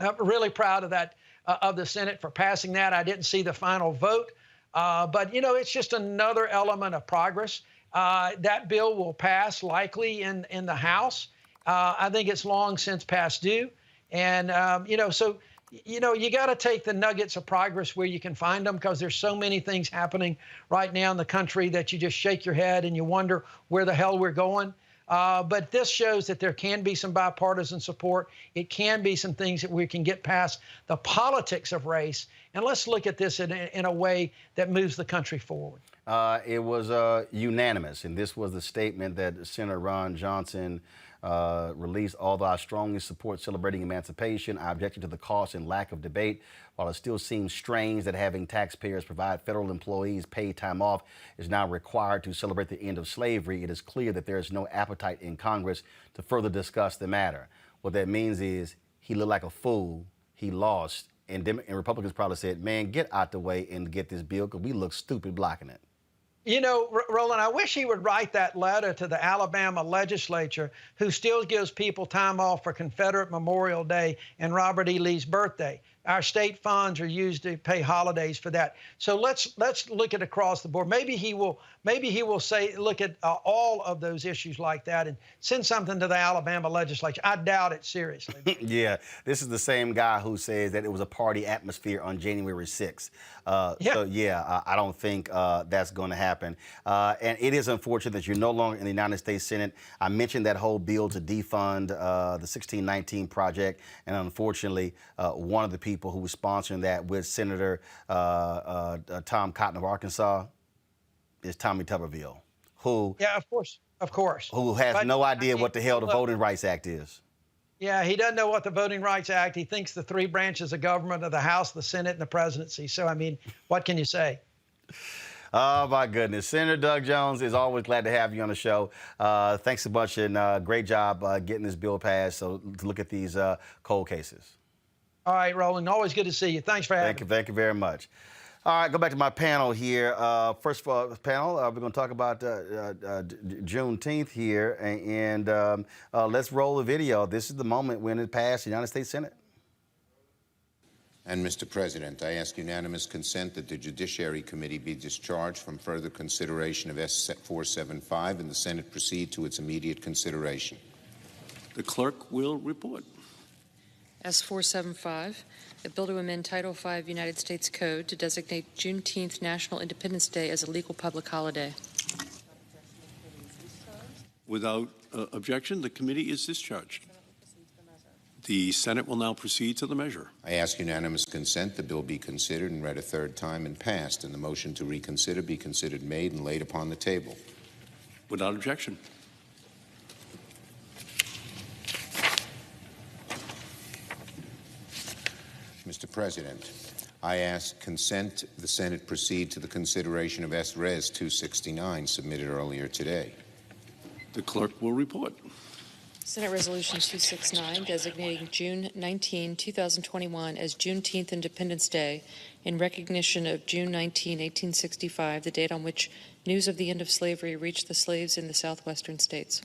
I'm really proud of that, of the Senate for passing that. I didn't see the final vote, but, it's just another element of progress. That bill will pass likely in the House. I think it's long since past due. And, so you got to take the nuggets of progress where you can find them, because there's so many things happening right now in the country that you just shake your head and you wonder where the hell we're going. But this shows that there can be some bipartisan support. It can be some things that we can get past the politics of race. And let's look at this in a way that moves the country forward. It was unanimous, and this was the statement that Senator Ron Johnson released. Although I strongly support celebrating emancipation, I objected to the cost and lack of debate. While it still seems strange that having taxpayers provide federal employees paid time off is now required to celebrate the end of slavery, it is clear that there is no appetite in Congress to further discuss the matter. What that means is he looked like a fool, he lost, and Republicans probably said, man, get out the way and get this bill because we look stupid blocking it. You know, Roland, I wish he would write that letter to the Alabama legislature, who still gives people time off for Confederate Memorial Day and Robert E. Lee's birthday. Our state funds are used to pay holidays for that. So let's look at across the board. Maybe he will say, look at all of those issues like that and send something to the Alabama legislature. I doubt it seriously. Yeah, this is the same guy who says that it was a party atmosphere on January 6th. So yeah, I don't think that's going to happen. And it is unfortunate that you're no longer in the United States Senate. I mentioned that whole bill to defund the 1619 project, and unfortunately, one of the people who was sponsoring that with Senator Tom Cotton of Arkansas is Tommy Tuberville, who who has no idea what the hell the Voting Rights Act is. Yeah, he doesn't know what the Voting Rights Act. He thinks the three branches of government are the House, the Senate, and the presidency. So, I mean, what can you say? Oh, my goodness. Senator Doug Jones, is always glad to have you on the show. Thanks a bunch, and great job getting this bill passed. So to look at these cold cases. All right, Roland, always good to see you. Thanks for having me. Thank you very much. All right, go back to my panel here. First panel, we're going to talk about Juneteenth here, and let's roll the video. This is the moment when it passed the United States Senate. And, Mr. President, I ask unanimous consent that the Judiciary Committee be discharged from further consideration of S-475 and the Senate proceed to its immediate consideration. The clerk will report. S-475, a bill to amend Title V United States Code to designate Juneteenth National Independence Day as a legal public holiday. Without objection, the committee is discharged. The Senate will now proceed to the measure. I ask unanimous consent the bill be considered and read a third time and passed, and the motion to reconsider be considered made and laid upon the table. Without objection. Mr. President, I ask consent the Senate proceed to the consideration of S-Res 269 submitted earlier today. The clerk will report. Senate Resolution 269 designating June 19, 2021 as Juneteenth Independence Day in recognition of June 19, 1865, the date on which news of the end of slavery reached the slaves in the southwestern states.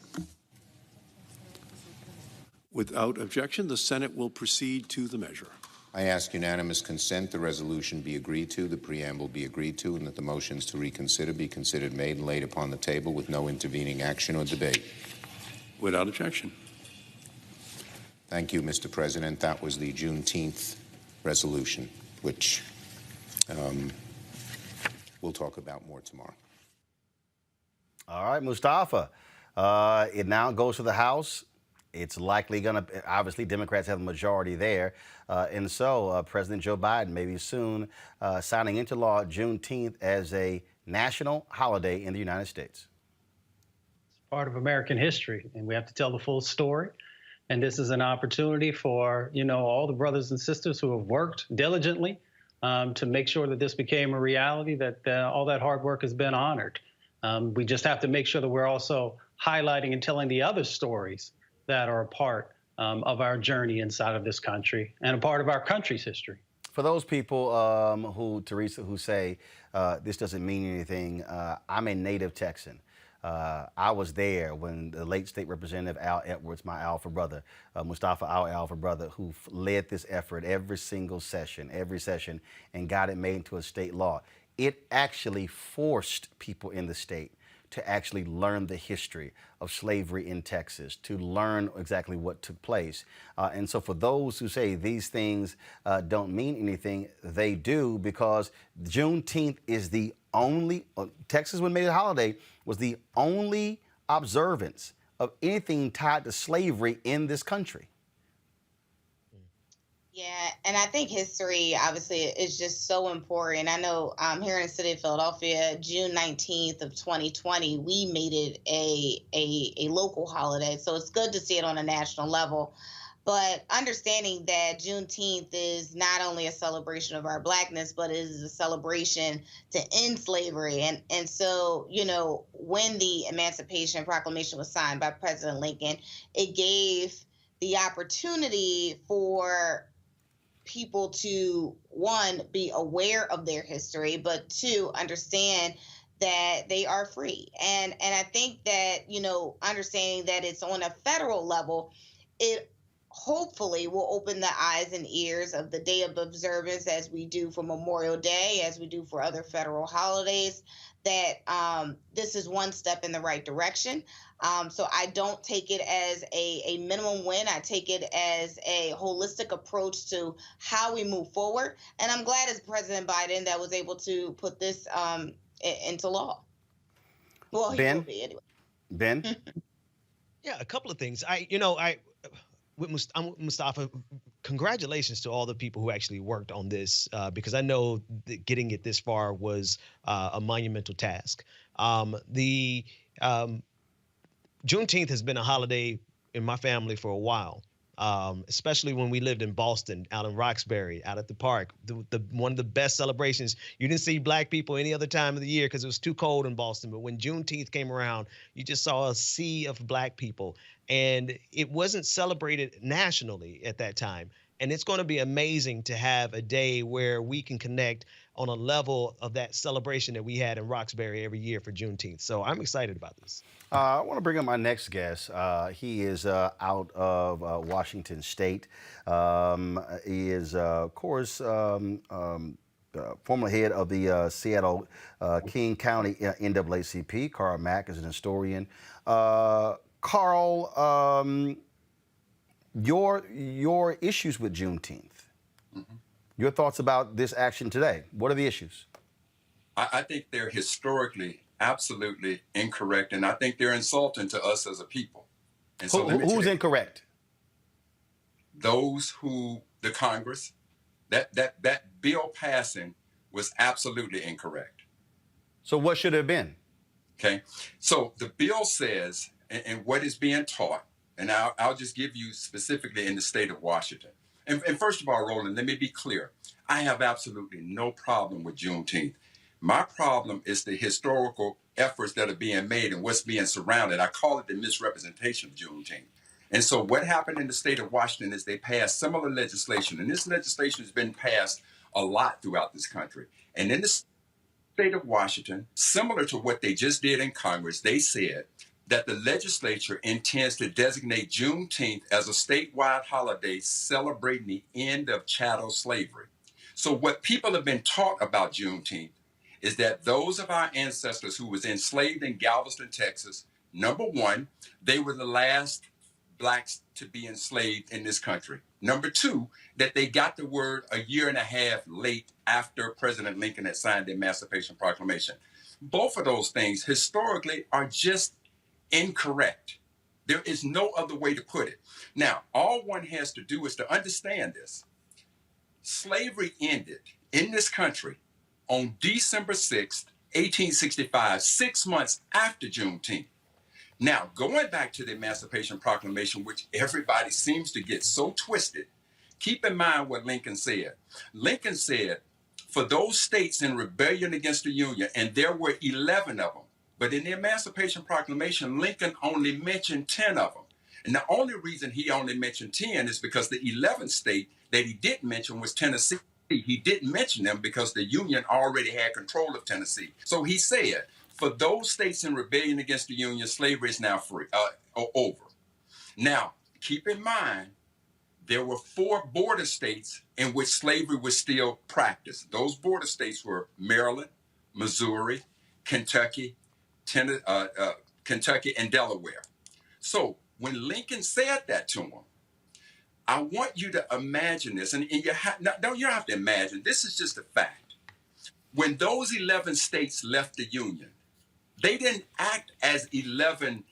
Without objection, the Senate will proceed to the measure. I ask unanimous consent the resolution be agreed to, the preamble be agreed to, and that the motions to reconsider be considered made and laid upon the table with no intervening action or debate. Without objection. Thank you, Mr. President. That was the Juneteenth resolution, which we'll talk about more tomorrow. All right, Mustafa. It now goes to the House. It's likely going to, obviously, Democrats have the majority there. And so President Joe Biden may be soon signing into law Juneteenth as a national holiday in the United States. It's part of American history, and we have to tell the full story. And this is an opportunity for, all the brothers and sisters who have worked diligently to make sure that this became a reality, that all that hard work has been honored. We just have to make sure that we're also highlighting and telling the other stories that are a part of our journey inside of this country and a part of our country's history. For those people who say this doesn't mean anything, I'm a native Texan. I was there when the late State Representative Al Edwards, my Alpha brother, Mustafa Al Alpha brother, who led this effort every session, and got it made into a state law. It actually forced people in the state to actually learn the history of slavery in Texas, to learn exactly what took place. And so for those who say these things don't mean anything, they do, because Juneteenth is the only, Texas, when made a holiday, was the only observance of anything tied to slavery in this country. Yeah, and I think history obviously is just so important. I know here in the city of Philadelphia, June 19th of 2020, we made it a local holiday. So it's good to see it on a national level. But understanding that Juneteenth is not only a celebration of our Blackness, but it is a celebration to end slavery. And so, you know, when the Emancipation Proclamation was signed by President Lincoln, it gave the opportunity for people to, one, be aware of their history, but two, understand that they are free. And I think that, you know, understanding that it's on a federal level, it hopefully will open the eyes and ears of the day of observance, as we do for Memorial Day, as we do for other federal holidays, that this is one step in the right direction. So I don't take it as a minimum win. I take it as a holistic approach to how we move forward. And I'm glad as President Biden that was able to put this into law. Well, he will be anyway. Ben? Yeah, a couple of things. With Mustafa, congratulations to all the people who actually worked on this, because I know that getting it this far was a monumental task. Juneteenth has been a holiday in my family for a while, especially when we lived in Boston, out in Roxbury, out at the park. One of the best celebrations. You didn't see Black people any other time of the year because it was too cold in Boston. But when Juneteenth came around, you just saw a sea of Black people. And it wasn't celebrated nationally at that time. And it's going to be amazing to have a day where we can connect on a level of that celebration that we had in Roxbury every year for Juneteenth. So I'm excited about this. I want to bring up my next guest. He is out of Washington State. He is, of course, former head of the Seattle King County NAACP. Carl Mack is an historian. Carl, your issues with Juneteenth. Mm-hmm. Your thoughts about this action today. What are the issues? I think they're historically absolutely incorrect, and I think they're insulting to us as a people. And so who's incorrect? Those who, the Congress, that bill passing was absolutely incorrect. So what should it have been? Okay, so the bill says, and what is being taught, and I'll just give you specifically in the state of Washington. And first of all, Roland, let me be clear. I have absolutely no problem with Juneteenth. My problem is the historical efforts that are being made and what's being surrounded. I call it the misrepresentation of Juneteenth. And so what happened in the state of Washington is they passed similar legislation, and this legislation has been passed a lot throughout this country. And in the state of Washington, similar to what they just did in Congress, they said that the legislature intends to designate Juneteenth as a statewide holiday celebrating the end of chattel slavery. So what people have been taught about Juneteenth is that those of our ancestors who was enslaved in Galveston, Texas, number one, they were the last Blacks to be enslaved in this country. Number two, that they got the word a year and a half late after President Lincoln had signed the Emancipation Proclamation. Both of those things historically are just incorrect. There is no other way to put it. Now, all one has to do is to understand this. Slavery ended in this country on December 6th, 1865, 6 months after Juneteenth. Now, going back to the Emancipation Proclamation, which everybody seems to get so twisted, keep in mind what Lincoln said. Lincoln said, for those states in rebellion against the Union, and there were 11 of them, but in the Emancipation Proclamation, Lincoln only mentioned 10 of them. And the only reason he only mentioned 10 is because the 11th state that he didn't mention was Tennessee. He didn't mention them because the Union already had control of Tennessee. So he said, for those states in rebellion against the Union, slavery is now free, over. Now, keep in mind, there were 4 border states in which slavery was still practiced. Those border states were Maryland, Missouri, Kentucky, Kentucky, and Delaware. So when Lincoln said that to him, I want you to imagine this, and you don't have to imagine, this is just a fact. When those 11 states left the Union, they didn't act as 11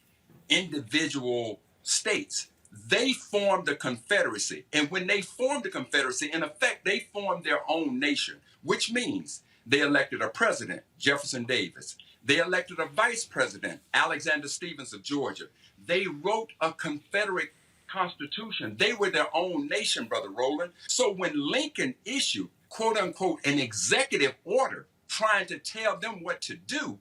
individual states. They formed a confederacy. And when they formed a confederacy, in effect, they formed their own nation, which means they elected a president, Jefferson Davis. They elected a vice president, Alexander Stephens of Georgia. They wrote a Confederate Constitution. They were their own nation, Brother Roland. So when Lincoln issued, quote unquote, an executive order trying to tell them what to do,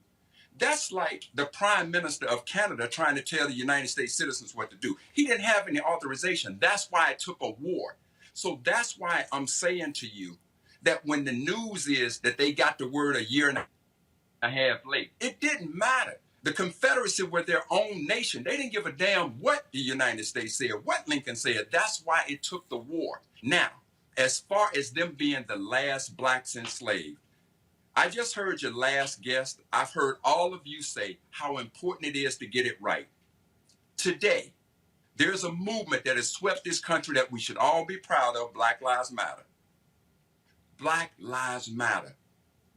that's like the Prime Minister of Canada trying to tell the United States citizens what to do. He didn't have any authorization. That's why it took a war. So that's why I'm saying to you that when the news is that they got the word a year and a half late, it didn't matter. The Confederacy were their own nation. They didn't give a damn what the United States said, what Lincoln said. That's why it took the war. Now, as far as them being the last blacks enslaved, I just heard your last guest. I've heard all of you say how important it is to get it right. Today, there's a movement that has swept this country that we should all be proud of, Black Lives Matter. Black Lives Matter.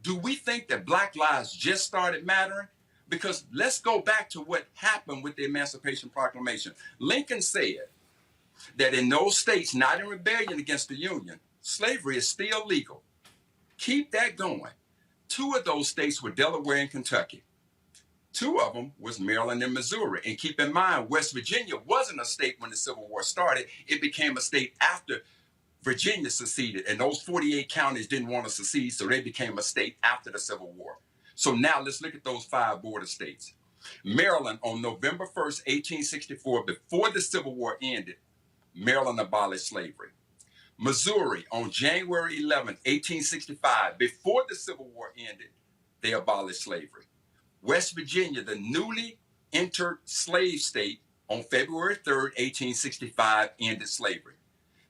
Do we think that Black lives just started mattering? Because let's go back to what happened with the Emancipation Proclamation. Lincoln said that in those states not in rebellion against the Union, slavery is still legal. Keep that going. 2 of those states were Delaware and Kentucky. 2 of them was Maryland and Missouri. And keep in mind, West Virginia wasn't a state when the Civil War started. It became a state after Virginia seceded. And those 48 counties didn't want to secede, so they became a state after the Civil War. So now let's look at those 5 border states. Maryland, on November 1st, 1864, before the Civil War ended, Maryland abolished slavery. Missouri, on January 11th, 1865, before the Civil War ended, they abolished slavery. West Virginia, the newly entered slave state, on February 3rd, 1865, ended slavery.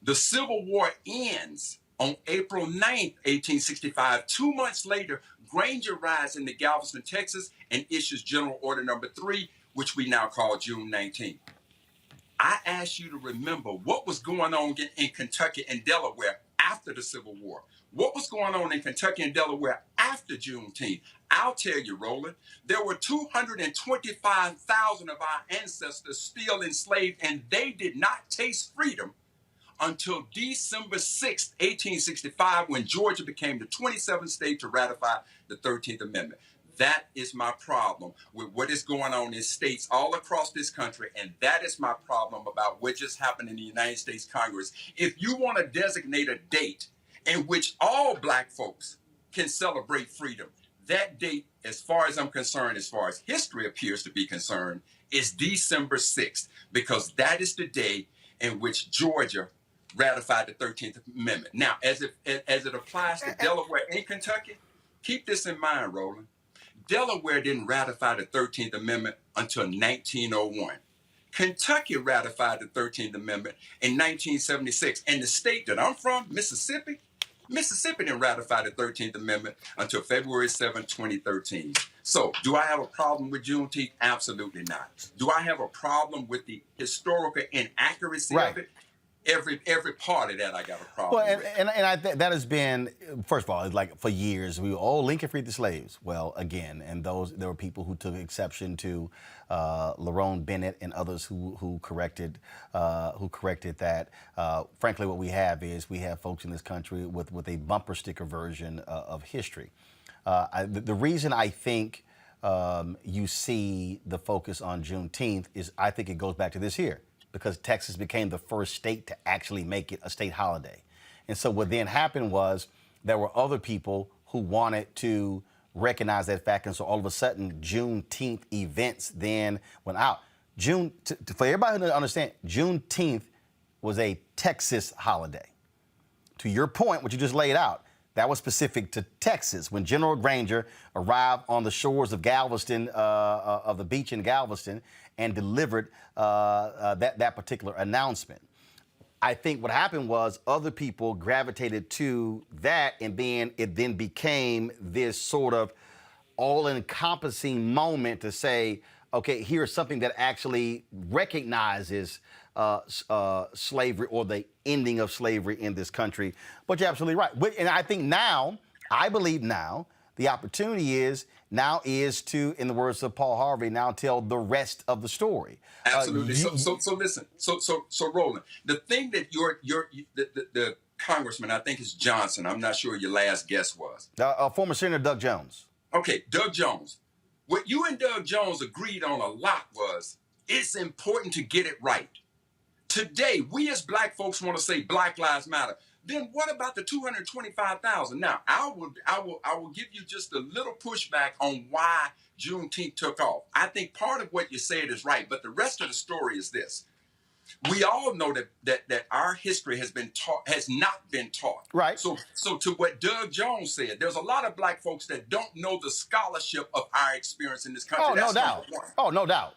The Civil War ends on April 9th, 1865. 2 months later, Granger rides into Galveston, Texas, and issues General Order Number 3, which we now call June 19th. I ask you to remember what was going on in Kentucky and Delaware after the Civil War. What was going on in Kentucky and Delaware after Juneteenth? I'll tell you, Roland, there were 225,000 of our ancestors still enslaved, and they did not taste freedom until December 6th, 1865, when Georgia became the 27th state to ratify the 13th Amendment. That is my problem with what is going on in states all across this country, and that is my problem about what just happened in the United States Congress. If you want to designate a date in which all black folks can celebrate freedom, that date, as far as I'm concerned, as far as history appears to be concerned, is December 6th, because that is the day in which Georgia ratified the 13th Amendment. Now, as it applies to Delaware and Kentucky, keep this in mind, Roland. Delaware didn't ratify the 13th Amendment until 1901. Kentucky ratified the 13th Amendment in 1976. And the state that I'm from, Mississippi didn't ratify the 13th Amendment until February 7, 2013. So, do I have a problem with Juneteenth? Absolutely not. Do I have a problem with the historical inaccuracy of it? Every part of that I got a problem with. And I that has been, first of all, like for years, Lincoln freed the slaves. Well, again, and there were people who took exception to Lerone Bennett and others who corrected that. Frankly, what we have folks in this country with a bumper sticker version of history. The reason I think you see the focus on Juneteenth is I think it goes back to this here, because Texas became the first state to actually make it a state holiday. And so what then happened was there were other people who wanted to recognize that fact, and so all of a sudden Juneteenth events then went out. For everybody to understand, Juneteenth was a Texas holiday. To your point, what you just laid out, that was specific to Texas. When General Granger arrived on the shores of Galveston, of the beach in Galveston, and delivered that particular announcement. I think what happened was other people gravitated to that, and then it then became this sort of all-encompassing moment to say, okay, here's something that actually recognizes slavery or the ending of slavery in this country. But you're absolutely right. And I believe now, the opportunity is now is to, in the words of Paul Harvey, now tell the rest of the story. Absolutely. So listen. So Roland, the thing that the congressman, I think it's Johnson. I'm not sure your last guess was. Former Senator Doug Jones. Okay, Doug Jones. What you and Doug Jones agreed on a lot was it's important to get it right. Today, we as black folks want to say Black Lives Matter. Then what about the 225,000? Now, I will give you just a little pushback on why Juneteenth took off. I think part of what you said is right, but the rest of the story is this. We all know that our history has not been taught. Right. So to what Doug Jones said, there's a lot of black folks that don't know the scholarship of our experience in this country. Oh, no doubt. Oh, no doubt.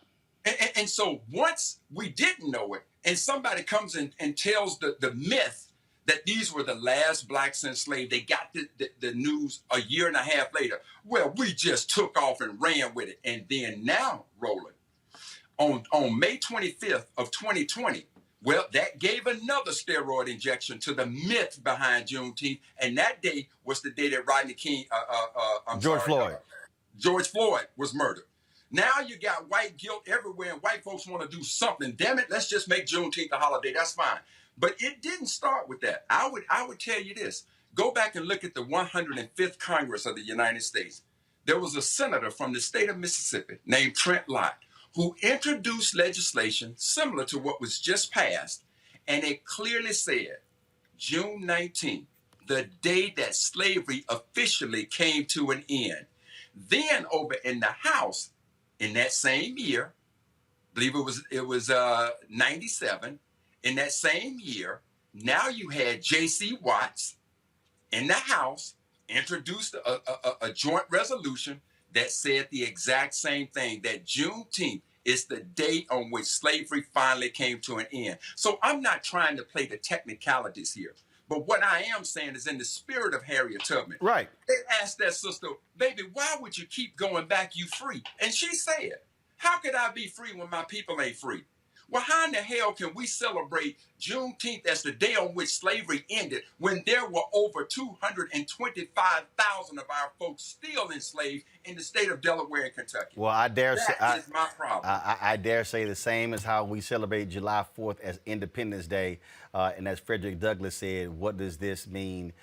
And so once we didn't know it, and somebody comes in and tells the myth that these were the last blacks enslaved, they got the news a year and a half later. Well, we just took off and ran with it. And then now, Roland, on May 25th of 2020, well, that gave another steroid injection to the myth behind Juneteenth. And that day was the day that Rodney King, George Floyd was murdered. Now you got white guilt everywhere and white folks want to do something. Damn it, let's just make Juneteenth a holiday. That's fine. But it didn't start with that. I would tell you this. Go back and look at the 105th Congress of the United States. There was a senator from the state of Mississippi named Trent Lott who introduced legislation similar to what was just passed, and it clearly said, June 19th, the day that slavery officially came to an end. Then over in the House, in that same year, I believe it was 97, in that same year, now you had J.C. Watts in the House introduced a joint resolution that said the exact same thing, that Juneteenth is the date on which slavery finally came to an end. So I'm not trying to play the technicalities here. But what I am saying is in the spirit of Harriet Tubman. Right. They asked that sister, baby, why would you keep going back, you free? And she said, how could I be free when my people ain't free? Well, how in the hell can we celebrate Juneteenth as the day on which slavery ended when there were over 225,000 of our folks still enslaved in the state of Delaware and Kentucky? Well, I dare say that is my problem. I dare say the same as how we celebrate July 4th as Independence Day. And as Frederick Douglass said, what does this mean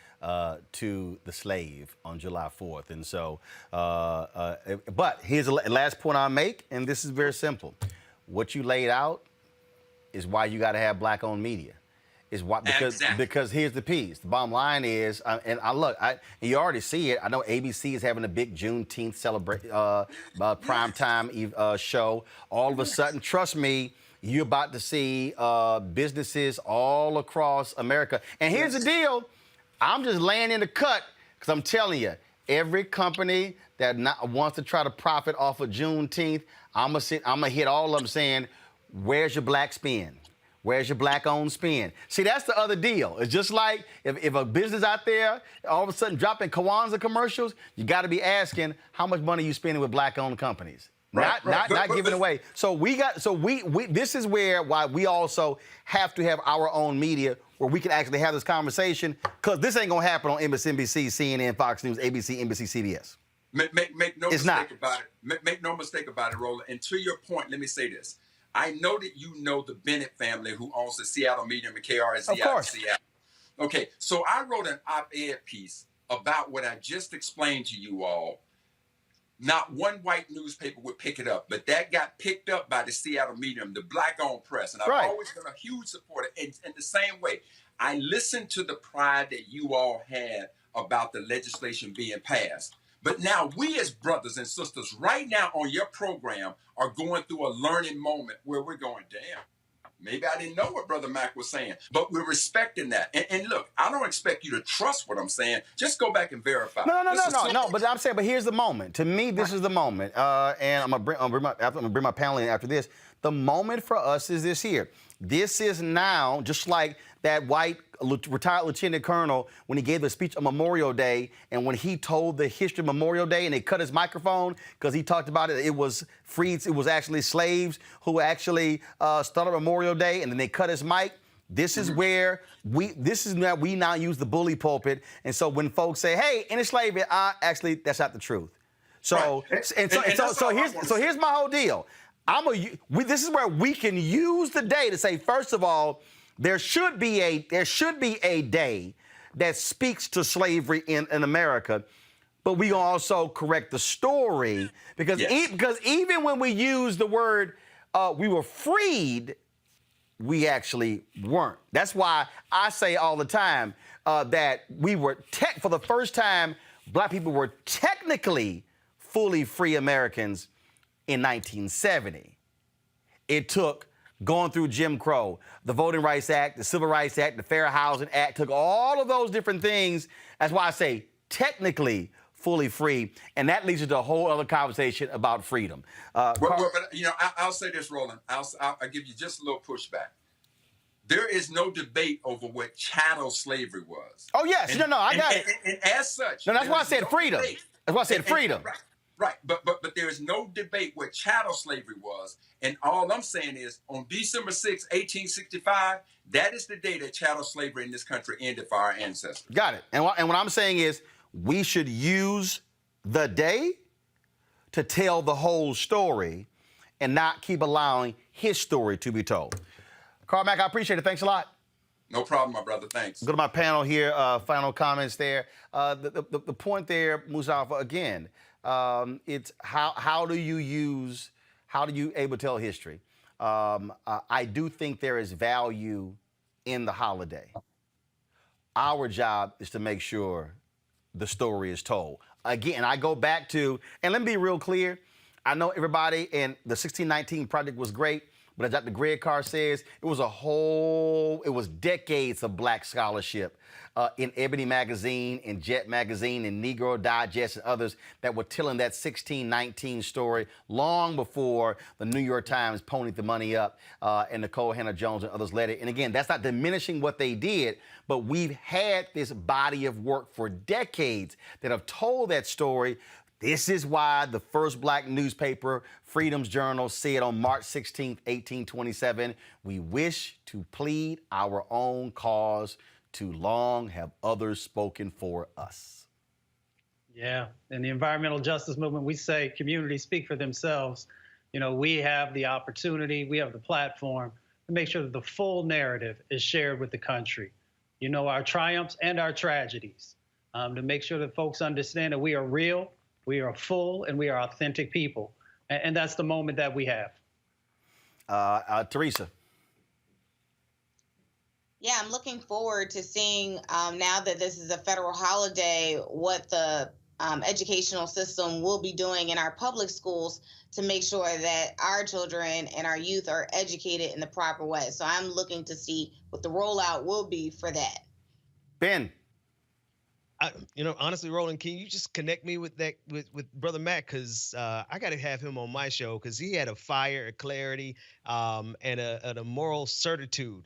to the slave on July 4th? And so, but here's the last point I'll make, and this is very simple. What you laid out is why you got to have black-owned media. Is why because here's the piece. The bottom line is, and you already see it. I know ABC is having a big Juneteenth primetime show. All of a sudden, trust me, you're about to see businesses all across America. And here's the deal. I'm just laying in the cut because I'm telling you, every company that wants to try to profit off of Juneteenth, I'm gonna hit all of them saying, where's your black spin? Where's your black-owned spin? See, that's the other deal. It's just like if a business out there all of a sudden dropping Kwanzaa commercials, you got to be asking how much money you spending with black-owned companies. Not giving away. So this is why we also have to have our own media where we can actually have this conversation, because this ain't gonna happen on MSNBC, CNN, Fox News, ABC, NBC, CBS. Make no mistake about it. Make no mistake about it, Roland. And to your point, let me say this. I know that you know the Bennett family who owns the Seattle Medium and KRSZ out of Seattle. Okay, so I wrote an op-ed piece about what I just explained to you all. Not one white newspaper would pick it up, but that got picked up by the Seattle Medium, the black-owned press. And I've always been a huge supporter. In the same way, I listened to the pride that you all had about the legislation being passed. But now we as brothers and sisters right now on your program are going through a learning moment where we're going, damn, maybe I didn't know what Brother Mac was saying, but we're respecting that. And look, I don't expect you to trust what I'm saying. Just go back and verify. No. But I'm saying, but here's the moment. To me, this is the moment. And I'm gonna bring my panel in after this. The moment for us is this here. This is now just like that white retired lieutenant colonel when he gave a speech on Memorial Day, and when he told the history of Memorial Day and they cut his microphone because he talked about it, it was freeds, it was actually slaves who actually started Memorial Day, and then they cut his mic. This is where we now use the bully pulpit. And so when folks say, hey, any slavery, actually, that's not the truth. So here's my whole deal. This is where we can use the day to say, first of all, there should be a day that speaks to slavery in America, but we also correct the story because even when we use the word we were freed, we actually weren't. That's why I say all the time that we were for the first time, black people were technically fully free Americans in 1970. It took going through Jim Crow, the Voting Rights Act, the Civil Rights Act, the Fair Housing Act, took all of those different things. That's why I say technically fully free, and that leads to a whole other conversation about freedom. But I'll say this, Roland. I'll give you just a little pushback. There is no debate over what chattel slavery was. Oh yes, I got it. And as such, that's why I said freedom. That's why I said freedom. Right, but there is no debate what chattel slavery was, and all I'm saying is on December 6, 1865, that is the day that chattel slavery in this country ended for our ancestors. Got it. And what I'm saying is we should use the day to tell the whole story and not keep allowing his story to be told. Carmack, I appreciate it. Thanks a lot. No problem, my brother. Thanks. Go to my panel here. Final comments there. The point there, Mustafa, again, it's how do you able to tell history? I do think there is value in the holiday. Our job is to make sure the story is told. Again, I go back to, and let me be real clear. I know everybody, and the 1619 Project was great, but as Dr. Greg Carr says, it was decades of black scholarship in Ebony Magazine, in Jet Magazine, in Negro Digest, and others that were telling that 1619 story long before the New York Times ponied the money up and Nicole Hannah-Jones and others led it. And again, that's not diminishing what they did, but we've had this body of work for decades that have told that story. This is why the first black newspaper, Freedom's Journal, said on March 16, 1827, we wish to plead our own cause. Too long have others spoken for us. Yeah, in the environmental justice movement, we say communities speak for themselves. We have the opportunity, we have the platform to make sure that the full narrative is shared with the country. Our triumphs and our tragedies, to make sure that folks understand that we are real, we are full, and we are authentic people. And that's the moment that we have. Teresa. Yeah, I'm looking forward to seeing now that this is a federal holiday, what the educational system will be doing in our public schools to make sure that our children and our youth are educated in the proper way. So I'm looking to see what the rollout will be for that. Ben. Honestly, Roland, can you just connect me with that with Brother Matt? Because I got to have him on my show because he had a fire, a clarity, and a moral certitude,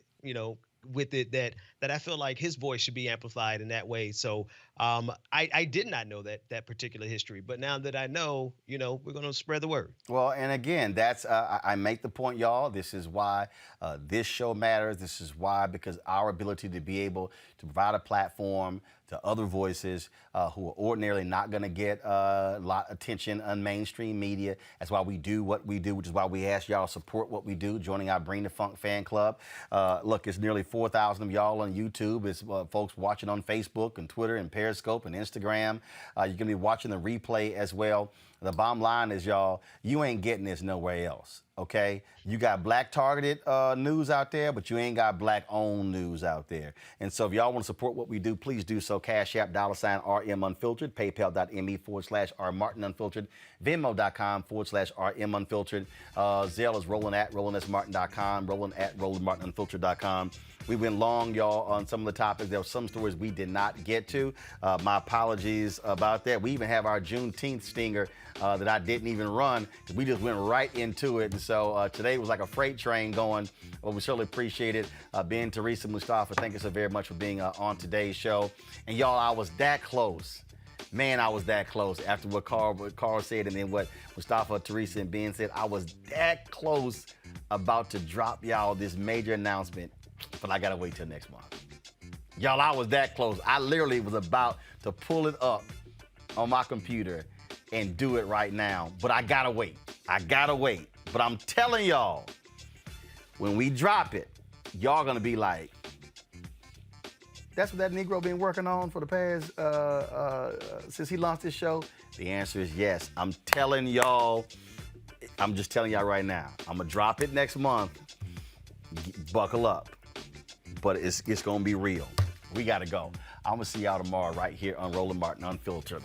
with it that I feel like his voice should be amplified in that way. So I did not know that particular history, but now that I know, we're going to spread the word. Well, and again, that's I make the point, y'all. This is why this show matters. This is why, because our ability to be able to provide a platform to other voices who are ordinarily not going to get a lot of attention on mainstream media. That's why we do what we do, which is why we ask y'all to support what we do, joining our Bring the Funk fan club. Look, it's nearly 4,000 of y'all on YouTube. It's folks watching on Facebook and Twitter and Periscope and Instagram. You're going to be watching the replay as well. The bottom line is, y'all, you ain't getting this nowhere else, okay? You got black-targeted news out there, but you ain't got black-owned news out there. And so if y'all want to support what we do, please do so. Cash App, $RM Unfiltered, PayPal.me/R Martin Unfiltered, Venmo.com/RM Unfiltered. Zelle is Roland at RolandSMartin.com, Roland at RolandMartinUnfiltered.com. We went long, y'all, on some of the topics. There were some stories we did not get to. My apologies about that. We even have our Juneteenth stinger that I didn't even run. We just went right into it. And so today was like a freight train going. Well, we certainly appreciate it. Ben, Teresa, Mustafa, thank you so very much for being on today's show. And y'all, I was that close. Man, I was that close after what Carl said and then what Mustafa, Teresa, and Ben said. I was that close about to drop y'all this major announcement, but I gotta wait till next month. Y'all, I was that close. I literally was about to pull it up on my computer and do it right now. But I gotta wait. But I'm telling y'all, when we drop it, y'all gonna be like, that's what that Negro been working on for the past, since he launched this show? The answer is yes. I'm telling y'all, I'm just telling y'all right now. I'm gonna drop it next month. Buckle up. But it's gonna be real. We gotta go. I'm gonna see y'all tomorrow right here on Roland Martin Unfiltered.